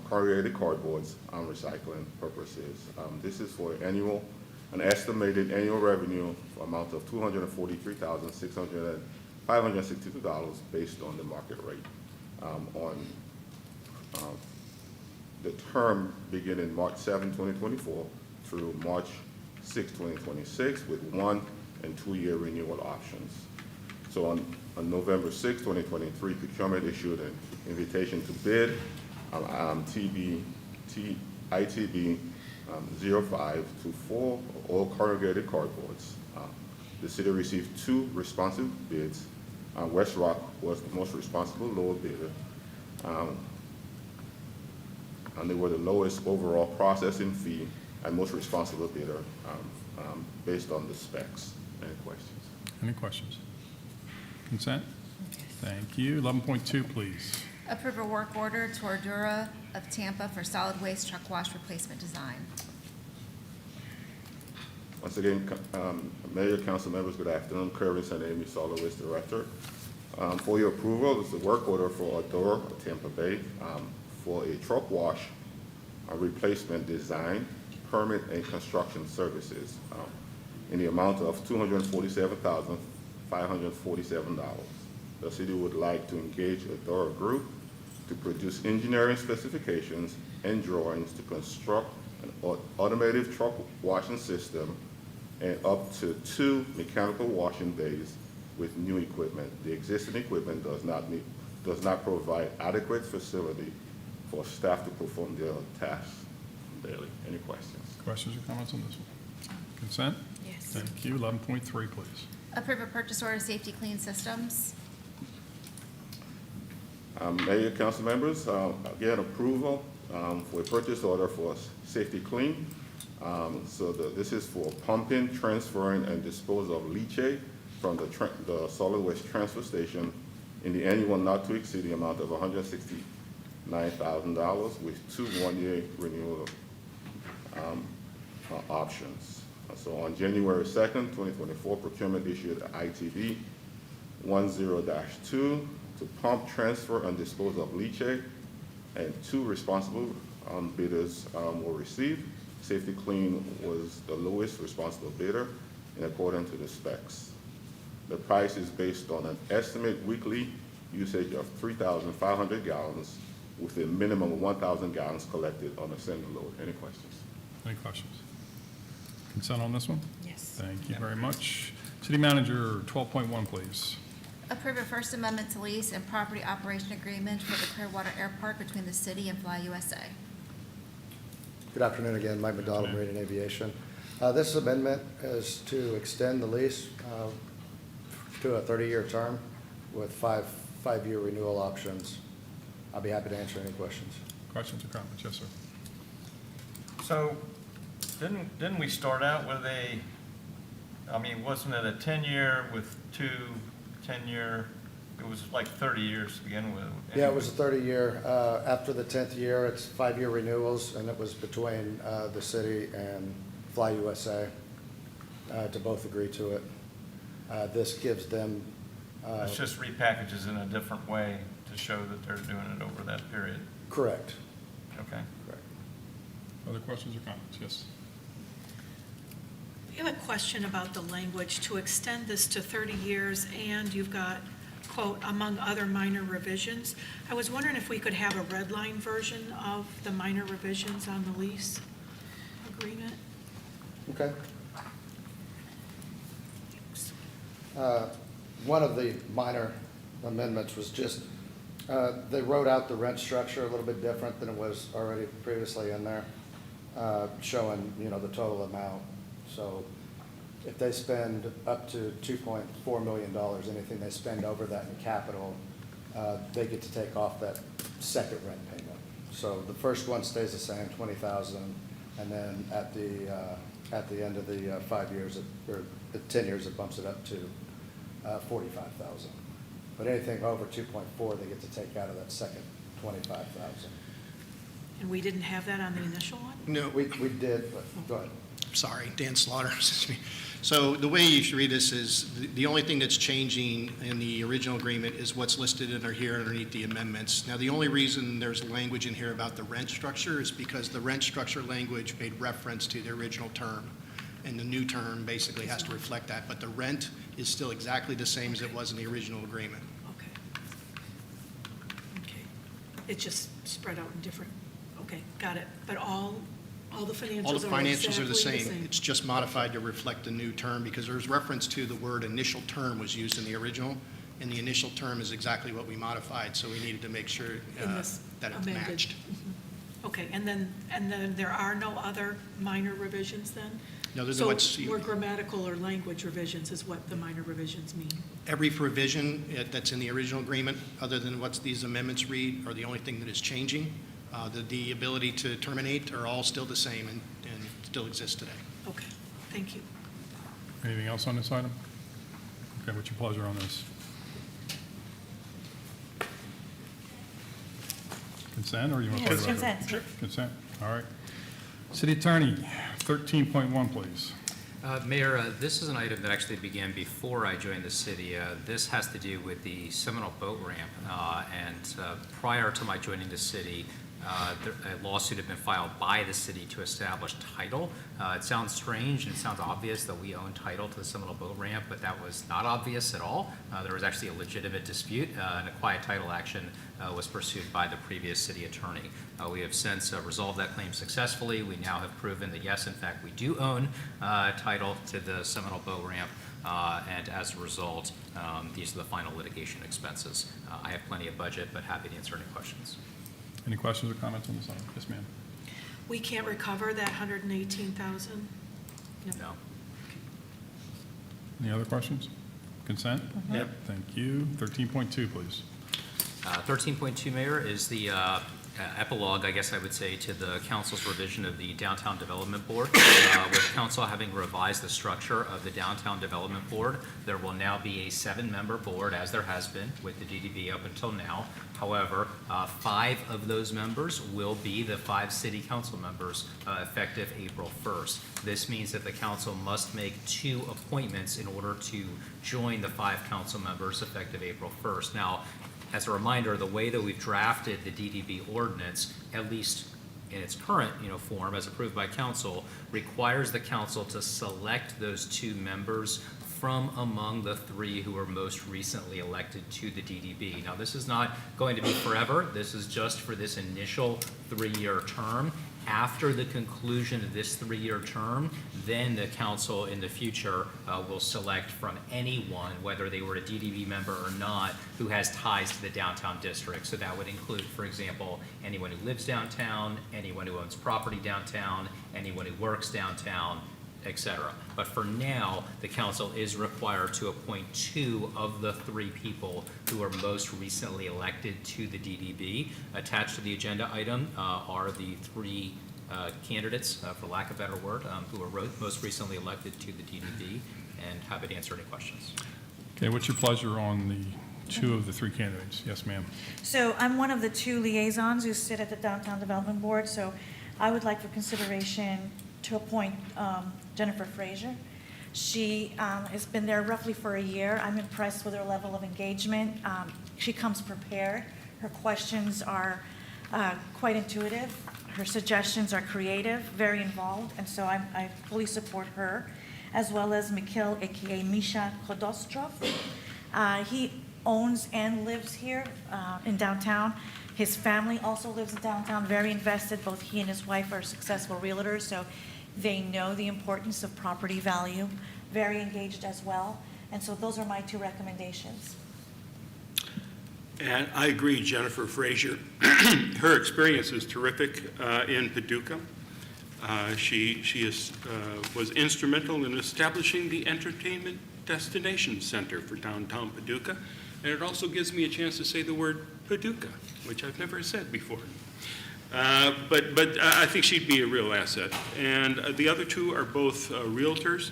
corrugated cardboards on recycling purposes. This is for an estimated annual revenue amount of $243,562 based on the market rate. The term beginning March 7, 2024 through March 6, 2026 with 1 and 2 year renewal options. So on November 6, 2023, procurement issued an invitation to bid ITB 0524 all corrugated cardboards. The city received 2 responsive bids. West Rock was the most responsible lower bidder. And they were the lowest overall processing fee and most responsible bidder based on the specs. Any questions? Any questions? Consent? Thank you. 11.2, please. Approve a work order to Ordura of Tampa for solid waste truck wash replacement design. Once again, Mayor, council members, good afternoon. Kervin St. Amy, Solid Waste Director. For your approval, this is a work order for Ordura of Tampa Bay for a truck wash replacement design, permit, and construction services in the amount of $247,547. The city would like to engage a Ordura Group to produce engineering specifications and drawings to construct an automated truck washing system and up to 2 mechanical washing bays with new equipment. The existing equipment does not provide adequate facility for staff to perform their tasks daily. Any questions? Questions or comments on this one? Consent? Yes. Thank you. 11.3, please. Approve a purchase order Safety Clean Systems. Mayor, council members, again, approval for a purchase order for Safety Clean. This is for pumping, transferring, and disposal of leachate from the solid waste transfer station in the annual not to exceed the amount of $9,000 with 2 one-year renewal options. So on January 2nd, 2024, procurement issued ITB 10-2 to pump, transfer, and dispose of leachate, and 2 responsible bidders were received. Safety Clean was the lowest responsible bidder in accordance to the specs. The price is based on an estimate weekly usage of 3,500 gallons with a minimum of 1,000 gallons collected on a single load. Any questions? Any questions? Consent on this one? Yes. Thank you very much. City Manager, 12.1, please. Approve a First Amendment to lease and property operation agreement for the Clearwater Air Park between the city and Fly USA. Good afternoon again, Mike McDonald, Marine and Aviation. This amendment is to extend the lease to a 30-year term with five-year renewal options. I'll be happy to answer any questions. Questions or comments? Yes, sir. So, didn't we start out with wasn't it a 10-year with 2 10-year, it was like 30 years to begin with? Yeah, it was a 30-year. After the 10th year, it's 5-year renewals, and it was between the city and Fly USA to both agree to it. This gives them. It's just repackages in a different way to show that they're doing it over that period. Correct. Okay. Correct. Other questions or comments? Yes. I have a question about the language to extend this to 30 years, and you've got, quote, among other minor revisions. I was wondering if we could have a red line version of the minor revisions on the lease agreement? Okay. One of the minor amendments was just, they wrote out the rent structure a little bit different than it was already previously in there, showing, the total amount. So if they spend up to $2.4 million, anything they spend over that in capital, they get to take off that second rent payment. So the first one stays the same, $20,000, and then at the end of the 5 years, or the 10 years, it bumps it up to $45,000. But anything over 2.4, they get to take out of that second $25,000. And we didn't have that on the initial one? No, We did, but go ahead. sorry, Dan Slaughter. Excuse me. So the way you should read this is, the only thing that's changing in the original agreement is what's listed in here underneath the amendments. Now, the only reason there's language in here about the rent structure is because the rent structure language made reference to the original term, and the new term basically has to reflect that. But the rent is still exactly the same as it was in the original agreement. Okay. It just spread out in different, okay, got it. But all the financials All the are financials are the exactly same. It's just modified to reflect the new term, because there's reference to the word initial term was used in the original, and the initial term is exactly what we modified, so we needed to make sure In this that it's amended. matched. Okay, and then there are no other minor revisions then? No, those are what's, So more grammatical or language revisions is what the minor revisions mean? every provision that's in the original agreement, other than what these amendments read, are the only thing that is changing. The ability to terminate are all still the same and still exist today. Okay, thank you. Anything else on this item? Okay, what's your pleasure on this? Consent, or you want to? Yes, consent. Sure. Consent, all right. City Attorney, 13.1, please. Mayor, this is an item that actually began before I joined the city. This has to do with the Seminole Boat Ramp. Prior to my joining the city, a lawsuit had been filed by the city to establish title. It sounds strange and it sounds obvious that we own title to the Seminole Boat Ramp, but that was not obvious at all. There was actually a legitimate dispute, and a quiet title action was pursued by the previous city attorney. We have since resolved that claim successfully. We now have proven that, yes, in fact, we do own title to the Seminole Boat Ramp, and as a result, these are the final litigation expenses. I have plenty of budget, but happy to answer any questions. Any questions or comments on this item? Yes, ma'am. We can't recover that 118,000? No. Any other questions? Consent? Yep. Thank you. 13.2, please. 13.2, Mayor, is the epilogue, I guess I would say, to the council's revision of the Downtown Development Board. With council having revised the structure of the Downtown Development Board, there will now be a 7-member board, as there has been with the DDB up until now. However, 5 of those members will be the 5 city council members effective April 1st. This means that the council must make 2 appointments in order to join the 5 council members effective April 1st. Now, as a reminder, the way that we've drafted the DDB ordinance, at least in its current, form as approved by council, requires the council to select those 2 members from among the 3 who were most recently elected to the DDB. Now, this is not going to be forever. This is just for this initial 3-year term. After the conclusion of this 3-year term, then the council in the future will select from anyone, whether they were a DDB member or not, who has ties to the downtown district. So that would include, for example, anyone who lives downtown, anyone who owns property downtown, anyone who works downtown, etc. But for now, the council is required to appoint 2 of the 3 people who are most recently elected to the DDB. Attached to the agenda item are the 3 candidates, for lack of a better word, who were most recently elected to the DDB, and happy to answer any questions. Okay, what's your pleasure on the 2 of the 3 candidates? Yes, ma'am. So I'm one of the 2 liaisons who sit at the Downtown Development Board, so I would like for consideration to appoint Jennifer Frazier. She has been there roughly for a year. I'm impressed with her level of engagement. She comes prepared. Her questions are quite intuitive. Her suggestions are creative, very involved, and so I fully support her, as well as Mikhail, aka Misha Khodostrov. He owns and lives here in downtown. His family also lives in downtown, very invested. Both he and his wife are successful realtors, so they know the importance of property value, very engaged as well. And so those are my 2 recommendations. And I agree, Jennifer Frazier. Her experience is terrific in Paducah. She was instrumental in establishing the Entertainment Destination Center for downtown Paducah. And it also gives me a chance to say the word Paducah, which I've never said before. But I think she'd be a real asset. And the other 2 are both realtors.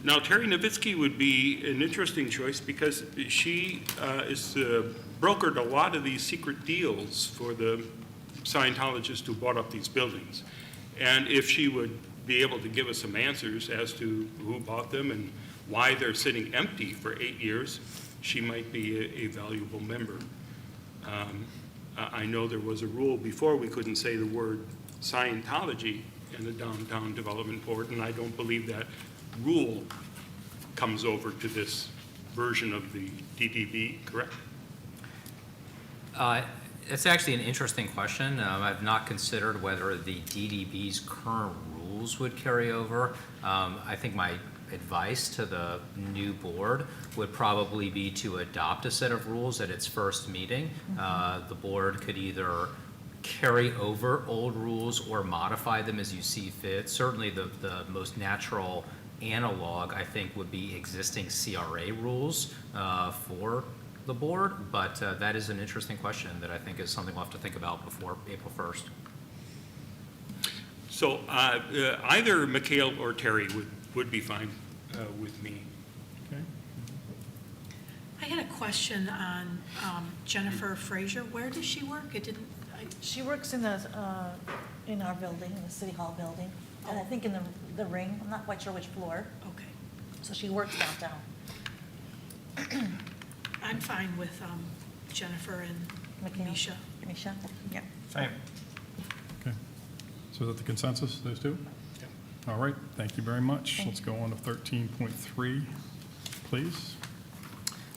Now, Terry Nowitzki would be an interesting choice because she is brokered a lot of these secret deals for the Scientologists who bought up these buildings. And if she would be able to give us some answers as to who bought them and why they're sitting empty for 8 years, she might be a valuable member. I know there was a rule before we couldn't say the word Scientology in the Downtown Development Board, and I don't believe that rule comes over to this version of the DDB, correct? It's actually an interesting question. I've not considered whether the DDB's current rules would carry over. I think my advice to the new board would probably be to adopt a set of rules at its first meeting. The board could either carry over old rules or modify them as you see fit. Certainly the most natural analog, I think, would be existing CRA rules for the board, but that is an interesting question that I think is something we'll have to think about before April 1st. So either Mikhail or Terry would be fine with me. Okay. I had a question on Jennifer Frazier. Where does she work? She works in our building, in the City Hall building, and I think in the ring. I'm not quite sure which floor. Okay. So she works downtown. I'm fine with Jennifer and Misha. Misha, yeah. Same. Okay. So is that the consensus, those 2? Yeah. All right, thank you very much. Let's go on to 13.3, please.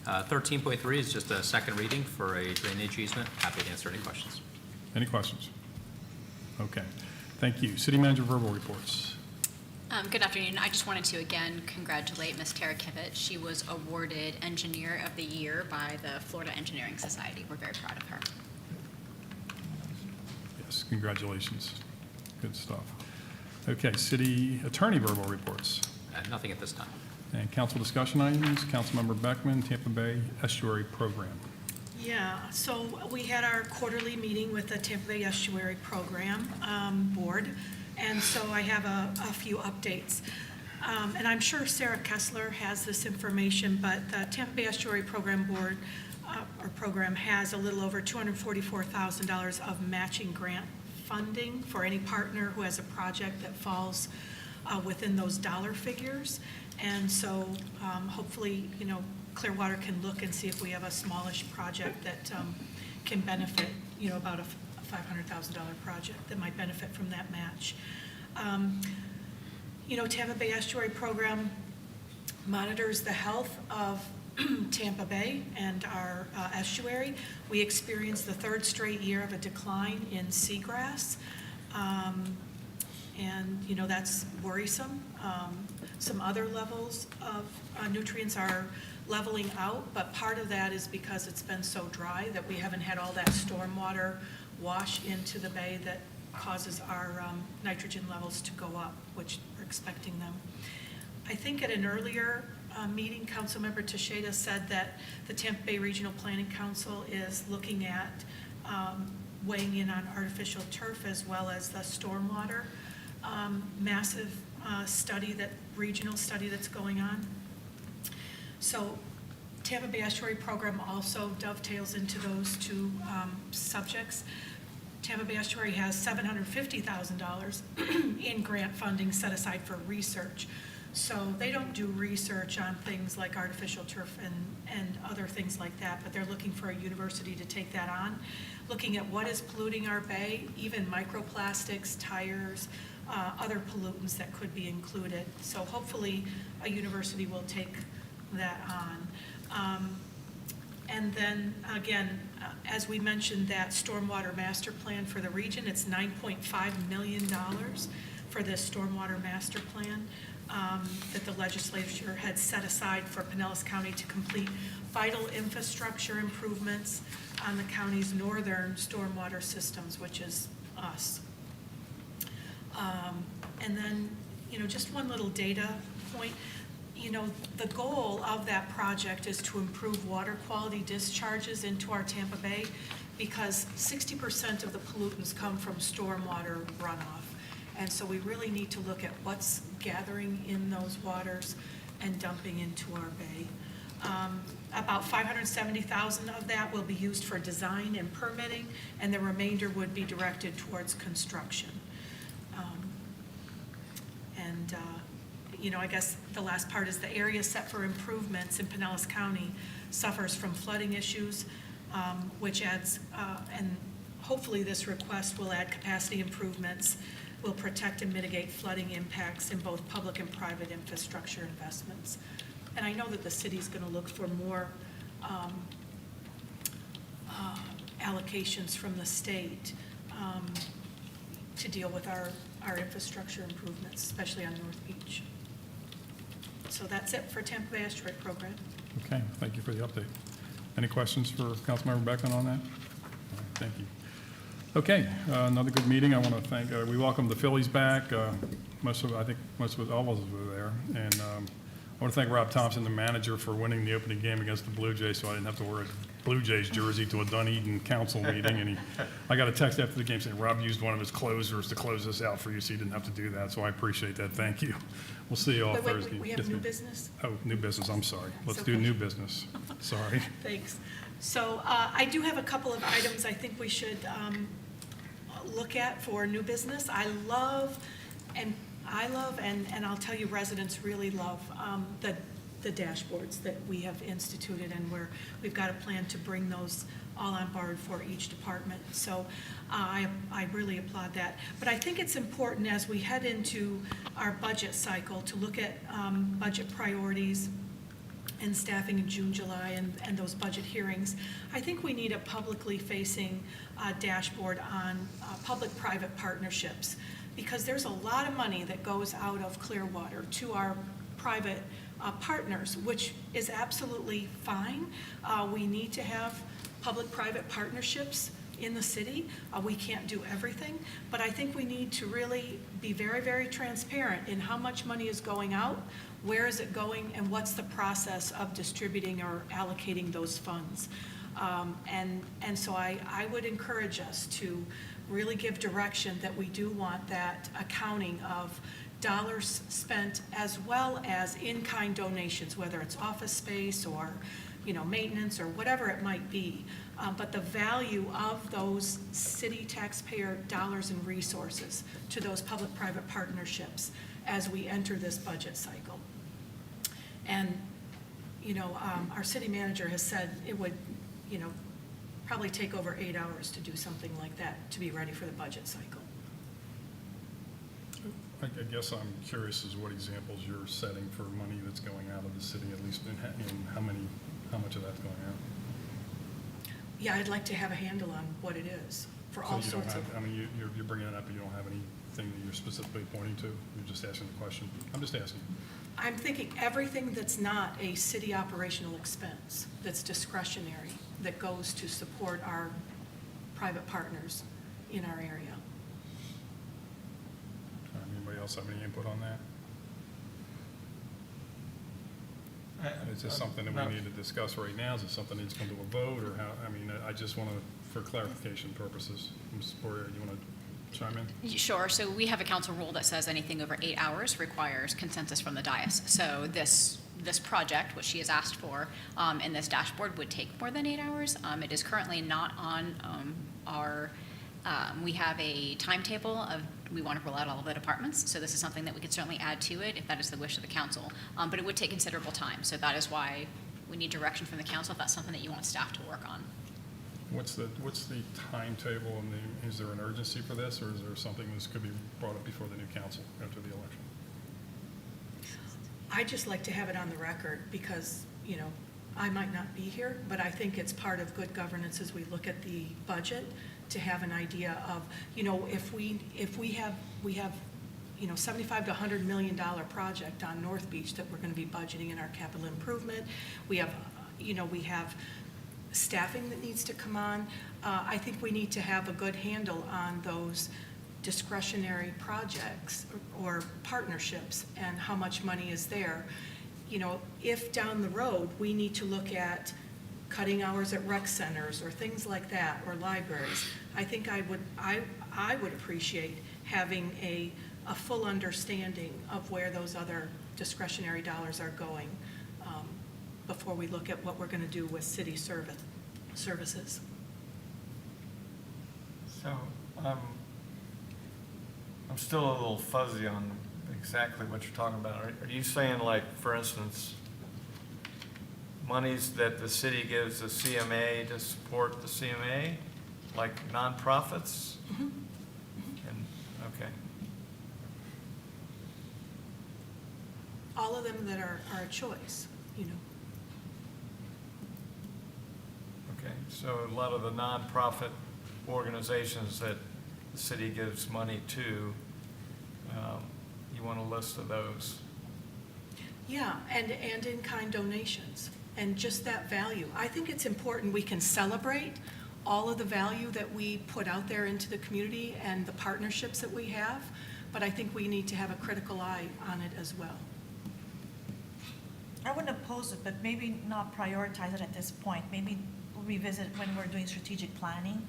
13.3 is just a second reading for a drainage easement. Happy to answer any questions. Any questions? Okay, thank you. City Manager, verbal reports. Good afternoon. I just wanted to again congratulate Ms. Tarakevich. She was awarded Engineer of the Year by the Florida Engineering Society. We're very proud of her. Yes, congratulations. Good stuff. Okay, City Attorney, verbal reports. Nothing at this time. And council discussion items, Councilmember Beckman, Tampa Bay Estuary Program. Yeah, so we had our quarterly meeting with the Tampa Bay Estuary Program Board, and so I have a few updates. And I'm sure Sarah Kessler has this information, but the Tampa Bay Estuary Program Board, or program, has a little over $244,000 of matching grant funding for any partner who has a project that falls within those dollar figures. And so hopefully, you know, Clearwater can look and see if we have a smallish project that can benefit, you know, about a $500,000 project that might benefit from that match. You know, Tampa Bay Estuary Program monitors the health of Tampa Bay and our estuary. We experienced the third straight year of a decline in seagrass. And, you know, that's worrisome. Some other levels of nutrients are leveling out, but part of that is because it's been so dry that we haven't had all that stormwater wash into the bay that causes our nitrogen levels to go up, which we're expecting them. I think at an earlier meeting, Councilmember Teixeira said that the Tampa Bay Regional Planning Council is looking at weighing in on artificial turf as well as the stormwater massive regional study that's going on. So Tampa Bay Estuary Program also dovetails into those two subjects. Tampa Bay Estuary has $750,000 in grant funding set aside for research. So they don't do research on things like artificial turf and other things like that, but they're looking for a university to take that on, looking at what is polluting our bay, even microplastics, tires, other pollutants that could be included. So hopefully a university will take that on. And then again, as we mentioned, that stormwater master plan for the region, it's $9.5 million for this stormwater master plan that the legislature had set aside for Pinellas County to complete vital infrastructure improvements on the county's northern stormwater systems, which is us. And then, you know, just one little data point. You know, the goal of that project is to improve water quality discharges into our Tampa Bay because 60% of the pollutants come from stormwater runoff. And so we really need to look at what's gathering in those waters and dumping into our bay. About $570,000 of that will be used for design and permitting, and the remainder would be directed towards construction. You know, I guess the last part is the area set for improvements in Pinellas County suffers from flooding issues, which adds, and hopefully this request will add capacity improvements, will protect and mitigate flooding impacts in both public and private infrastructure investments. And I know that the city's going to look for more allocations from the state to deal with our infrastructure improvements, especially on North Beach. So that's it for Tampa Bay Estuary Program. Okay, thank you for the update. Any questions for Councilmember Beckman on that? All right, thank you. Okay, another good meeting. I want to thank, we welcome the Phillies back. I think most of us were there. And I want to thank Rob Thompson, the manager, for winning the opening game against the Blue Jays, so I didn't have to wear a Blue Jays jersey to a Dunedin council meeting. And I got a text after the game saying Rob used one of his closers to close us out for you, so you didn't have to do that. So I appreciate that. Thank you. We'll see you all Thursday. We have new business? Oh, new business. I'm sorry. Let's do new business. Sorry. Thanks. So I do have a couple of items I think we should look at for new business. I love, and I'll tell you, residents really love the dashboards that we have instituted, and we've got a plan to bring those all on board for each department. So I really applaud that. But I think it's important as we head into our budget cycle to look at budget priorities and staffing in June, July, and those budget hearings. I think we need a publicly facing dashboard on public-private partnerships, because there's a lot of money that goes out of Clearwater to our private partners, which is absolutely fine. We need to have public-private partnerships in the city. We can't do everything, but I think we need to really be very, very transparent in how much money is going out, where is it going, and what's the process of distributing or allocating those funds. And so I would encourage us to really give direction that we do want that accounting of dollars spent as well as in-kind donations, whether it's office space or, maintenance or whatever it might be. But the value of those city taxpayer dollars and resources to those public-private partnerships as we enter this budget cycle. And, our city manager has said it would, probably take over 8 hours to do something like that to be ready for the budget cycle. I guess I'm curious as what examples you're setting for money that's going out of the city, at least in how much of that's going out? Yeah, I'd like to have a handle on what it is for all So you don't sorts have, of. I mean, you're bringing it up, but you don't have anything that you're specifically pointing to? You're just asking the question? I'm just asking. I'm thinking everything that's not a city operational expense, that's discretionary, that goes to support our private partners in our area. Anybody else have any input on that? Is this something that we need to discuss right now? Is it something that needs to come to a vote, or how? I mean, I just want to, for clarification purposes, Ms. Boyer, you want to chime in? Sure. So we have a council rule that says anything over 8 hours requires consensus from the dais. So this project, which she has asked for, and this dashboard would take more than 8 hours. It is currently not on our. We have a timetable of we want to roll out all of the departments. So this is something that we could certainly add to it if that is the wish of the council. But it would take considerable time. So that is why we need direction from the council if that's something that you want staff to work on. What's the timetable, and is there an urgency for this, or is there something that could be brought up before the new council after the election? I'd just like to have it on the record because, I might not be here, but I think it's part of good governance as we look at the budget to have an idea of, if we have $75 to $100 million project on North Beach that we're going to be budgeting in our capital improvement. We have staffing that needs to come on. I think we need to have a good handle on those discretionary projects or partnerships and how much money is there. If down the road we need to look at cutting hours at rec centers or things like that, or libraries, I think I would appreciate having a full understanding of where those other discretionary dollars are going before we look at what we're going to do with city services. So, I'm still a little fuzzy on exactly what you're talking about. Are you saying, like, for instance, monies that the city gives the CMA to support the CMA, like nonprofits? Mm-hmm. And, okay. All of them that are a choice, Okay, so a lot of the nonprofit organizations that the city gives money to, you want a list of those? Yeah, and in-kind donations, and just that value. I think it's important we can celebrate all of the value that we put out there into the community and the partnerships that we have, but I think we need to have a critical eye on it as well. I wouldn't oppose it, but maybe not prioritize it at this point. Maybe revisit when we're doing strategic planning.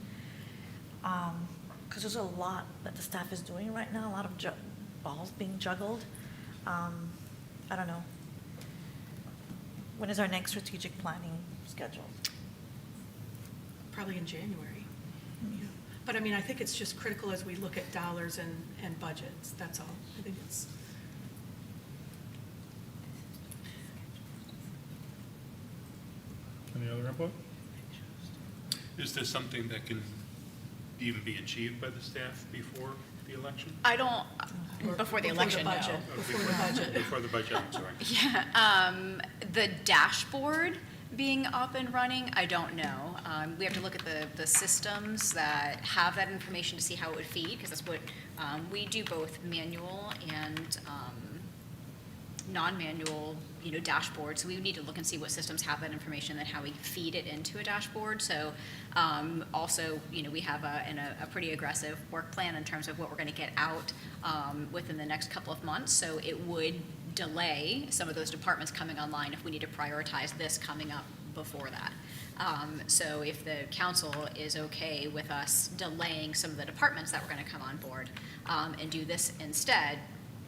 Because there's a lot that the staff is doing right now, a lot of balls being juggled. I don't know. When is our next strategic planning scheduled? Probably in January. Yeah. But I mean, I think it's just critical as we look at dollars and budgets, that's all. I think it's. Any other input? Is this something that can even be achieved by the staff before the election? I don't, before the election, no. Before the budget. Before the budget, I'm sorry. Yeah, the dashboard being up and running, I don't know. We have to look at the systems that have that information to see how it would feed, because that's what, we do both manual and non-manual, dashboard. So we would need to look and see what systems have that information and how we feed it into a dashboard. So also, we have a pretty aggressive work plan in terms of what we're going to get out within the next couple of months. So it would delay some of those departments coming online if we need to prioritize this coming up before that. So if the council is okay with us delaying some of the departments that were going to come on board and do this instead,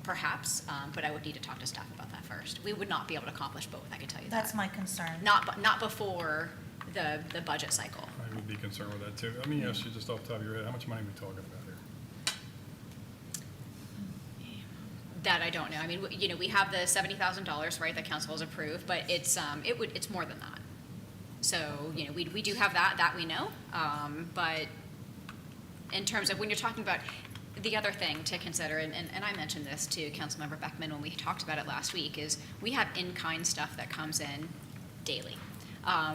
perhaps, but I would need to talk to staff about that first. We would not be able to accomplish both, I can tell you that. That's my concern. Not before the budget cycle. I would be concerned with that too. Let me ask you just off the top of your head, how much money are we talking about here? That I don't know. I mean, we have the $70,000, right, that council has approved, but it's more than that. So, we do have that we know. But in terms of when you're talking about the other thing to consider, and I mentioned this to Councilmember Beckman when we talked about it last week, is we have in-kind stuff that comes in daily.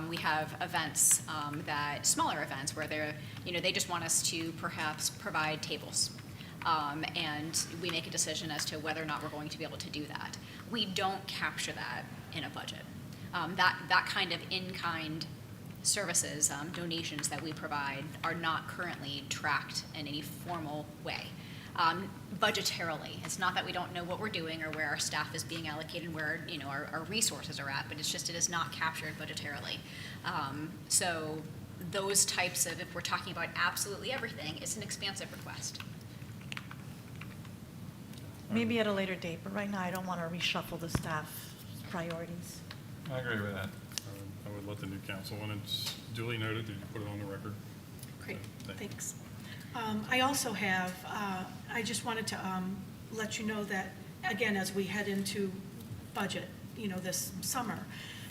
We have events smaller events where they just want us to perhaps provide tables. And we make a decision as to whether or not we're going to be able to do that. We don't capture that in a budget. That kind of in-kind services, donations that we provide are not currently tracked in any formal way. Budgetarily, it's not that we don't know what we're doing or where our staff is being allocated, where our resources are at, but it's just it is not captured budgetarily. So those types of, if we're talking about absolutely everything, it's an expansive request. Maybe at a later date, but right now I don't want to reshuffle the staff priorities. I agree with that. I would let the new council, and it's duly noted that you put it on the record. Great, So, thank you. thanks. I also have, I just wanted to let you know that, again, as we head into budget, this summer,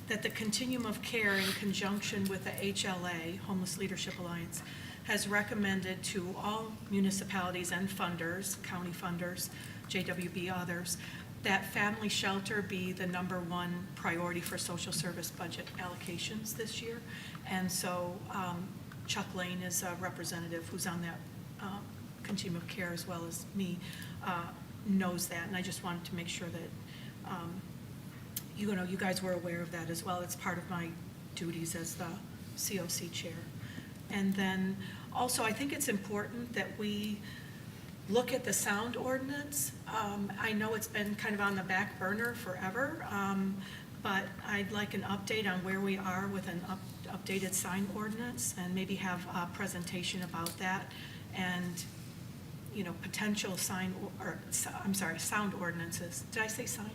that the Continuum of Care in conjunction with the HLA, Homeless Leadership Alliance, has recommended to all municipalities and funders, county funders, JWB, others, that family shelter be the #1 priority for social service budget allocations this year. And so Chuck Lane is a representative who's on that Continuum of Care as well as me, knows that. And I just wanted to make sure that you guys were aware of that as well. It's part of my duties as the COC chair. And then also, I think it's important that we look at the sound ordinance. I know it's been kind of on the back burner forever, but I'd like an update on where we are with an updated sign ordinance, and maybe have a presentation about that, and potential sound ordinances. Did I say sign?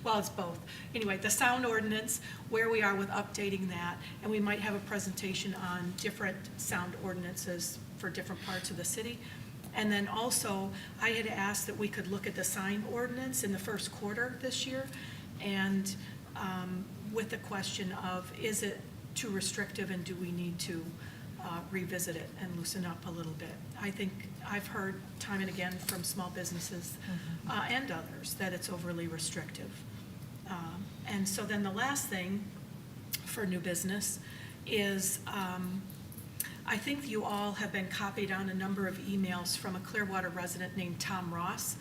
Well, it's both. Anyway, the sound ordinance, where we are with updating that, and we might have a presentation on different sound ordinances for different parts of the city. And then also, I had asked that we could look at the sign ordinance in the first quarter this year, and with the question of, is it too restrictive, and do we need to revisit it and loosen up a little bit? I think I've heard time and again from small businesses and others that it's overly restrictive. And so then the last thing for new business is, I think you all have been copied on a number of emails from a Clearwater resident named Tom Ross.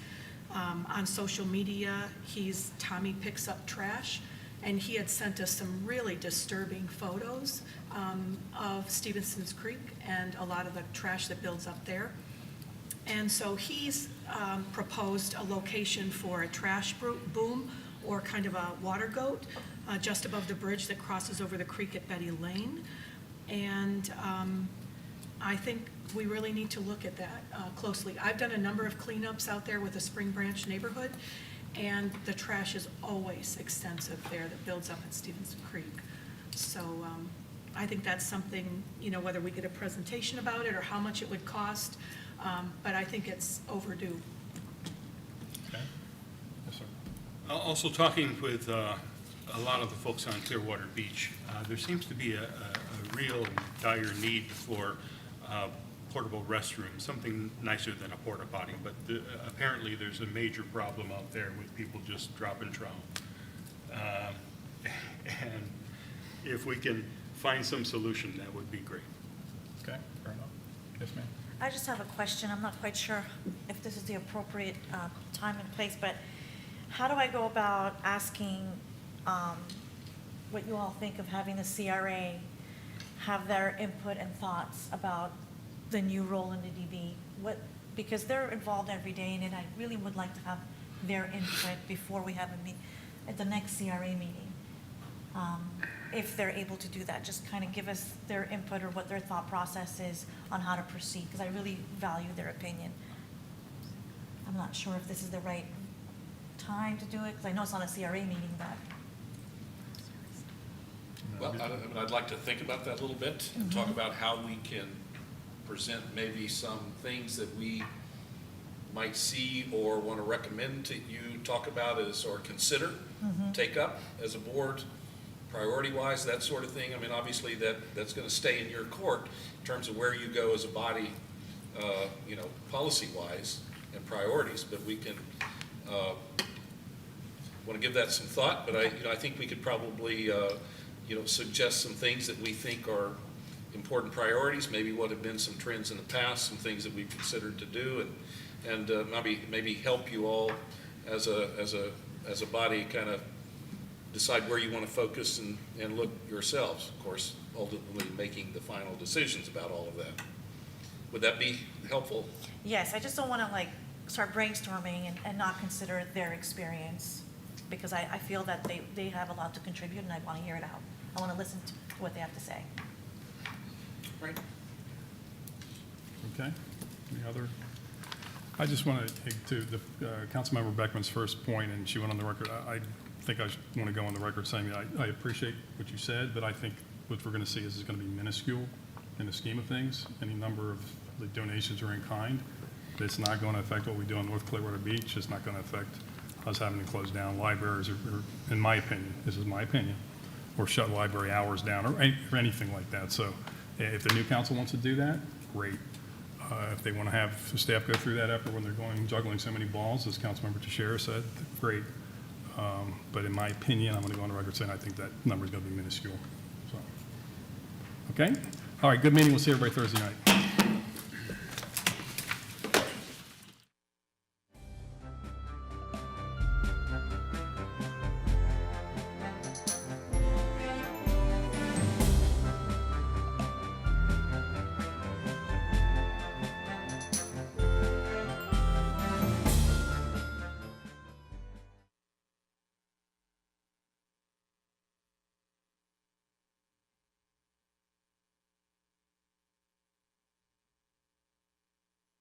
On social media, he's Tommy Picks Up Trash, and he had sent us some really disturbing photos of Stevenson's Creek and a lot of the trash that builds up there. And so he's proposed a location for a trash boom, or kind of a water goat, just above the bridge that crosses over the creek at Betty Lane. And I think we really need to look at that closely. I've done a number of cleanups out there with the Spring Branch neighborhood, and the trash is always extensive there that builds up at Stevenson Creek. So I think that's something, whether we get a presentation about it or how much it would cost, but I think it's overdue. Okay. Yes, sir. Also, talking with a lot of the folks on Clearwater Beach, there seems to be a real dire need for portable restrooms, something nicer than a porta potty, but apparently there's a major problem out there with people just drop and trow. And if we can find some solution, that would be great. Okay, fair enough. Yes, ma'am. I just have a question. I'm not quite sure if this is the appropriate time and place, but how do I go about asking what you all think of having the CRA have their input and thoughts about the new role in the DB? Because they're involved every day, and I really would like to have their input before we have a meet at the next CRA meeting. if they're able to do that, just kind of give us their input or what their thought process is on how to proceed, because I really value their opinion. I'm not sure if this is the right time to do it, because I know it's not a CRA meeting, but. Well, I'd like to think about that a little bit and talk about how we can present maybe some things that we might see or want to recommend to you talk about as, or consider, take up as a board, priority-wise, that sort of thing. I mean, obviously, that's going to stay in your court in terms of where you go as a body, you know, policy-wise and priorities, but we can, want to give that some thought, but I think we could probably, you know, suggest some things that we think are important priorities, maybe what have been some trends in the past, some things that we've considered to do, and maybe help you all as a body kind of decide where you want to focus and look yourselves, of course, ultimately making the final decisions about all of that. Would that be helpful? Yes, I just don't want to like start brainstorming and not consider their experience, because I feel that they have a lot to contribute and I want to hear it out. I want to listen to what they have to say. Right. Okay, any other? I just want to take to the Councilmember Beckman's first point, and she went on the record. I think I want to go on the record saying that I appreciate what you said, but I think what we're going to see is going to be minuscule in the scheme of things. Any number of the donations are in kind. It's not going to affect what we do on North Clearwater Beach. It's not going to affect us having to close down libraries, or in my opinion, this is my opinion, or shut library hours down, or anything like that. So if the new council wants to do that, great. If they want to have the staff go through that effort when they're juggling so many balls, as Councilmember Teixeira said, great. But in my opinion, I'm going to go on the record saying I think that number is going to be minuscule. So, okay? All right, good meeting. We'll see everybody Thursday night.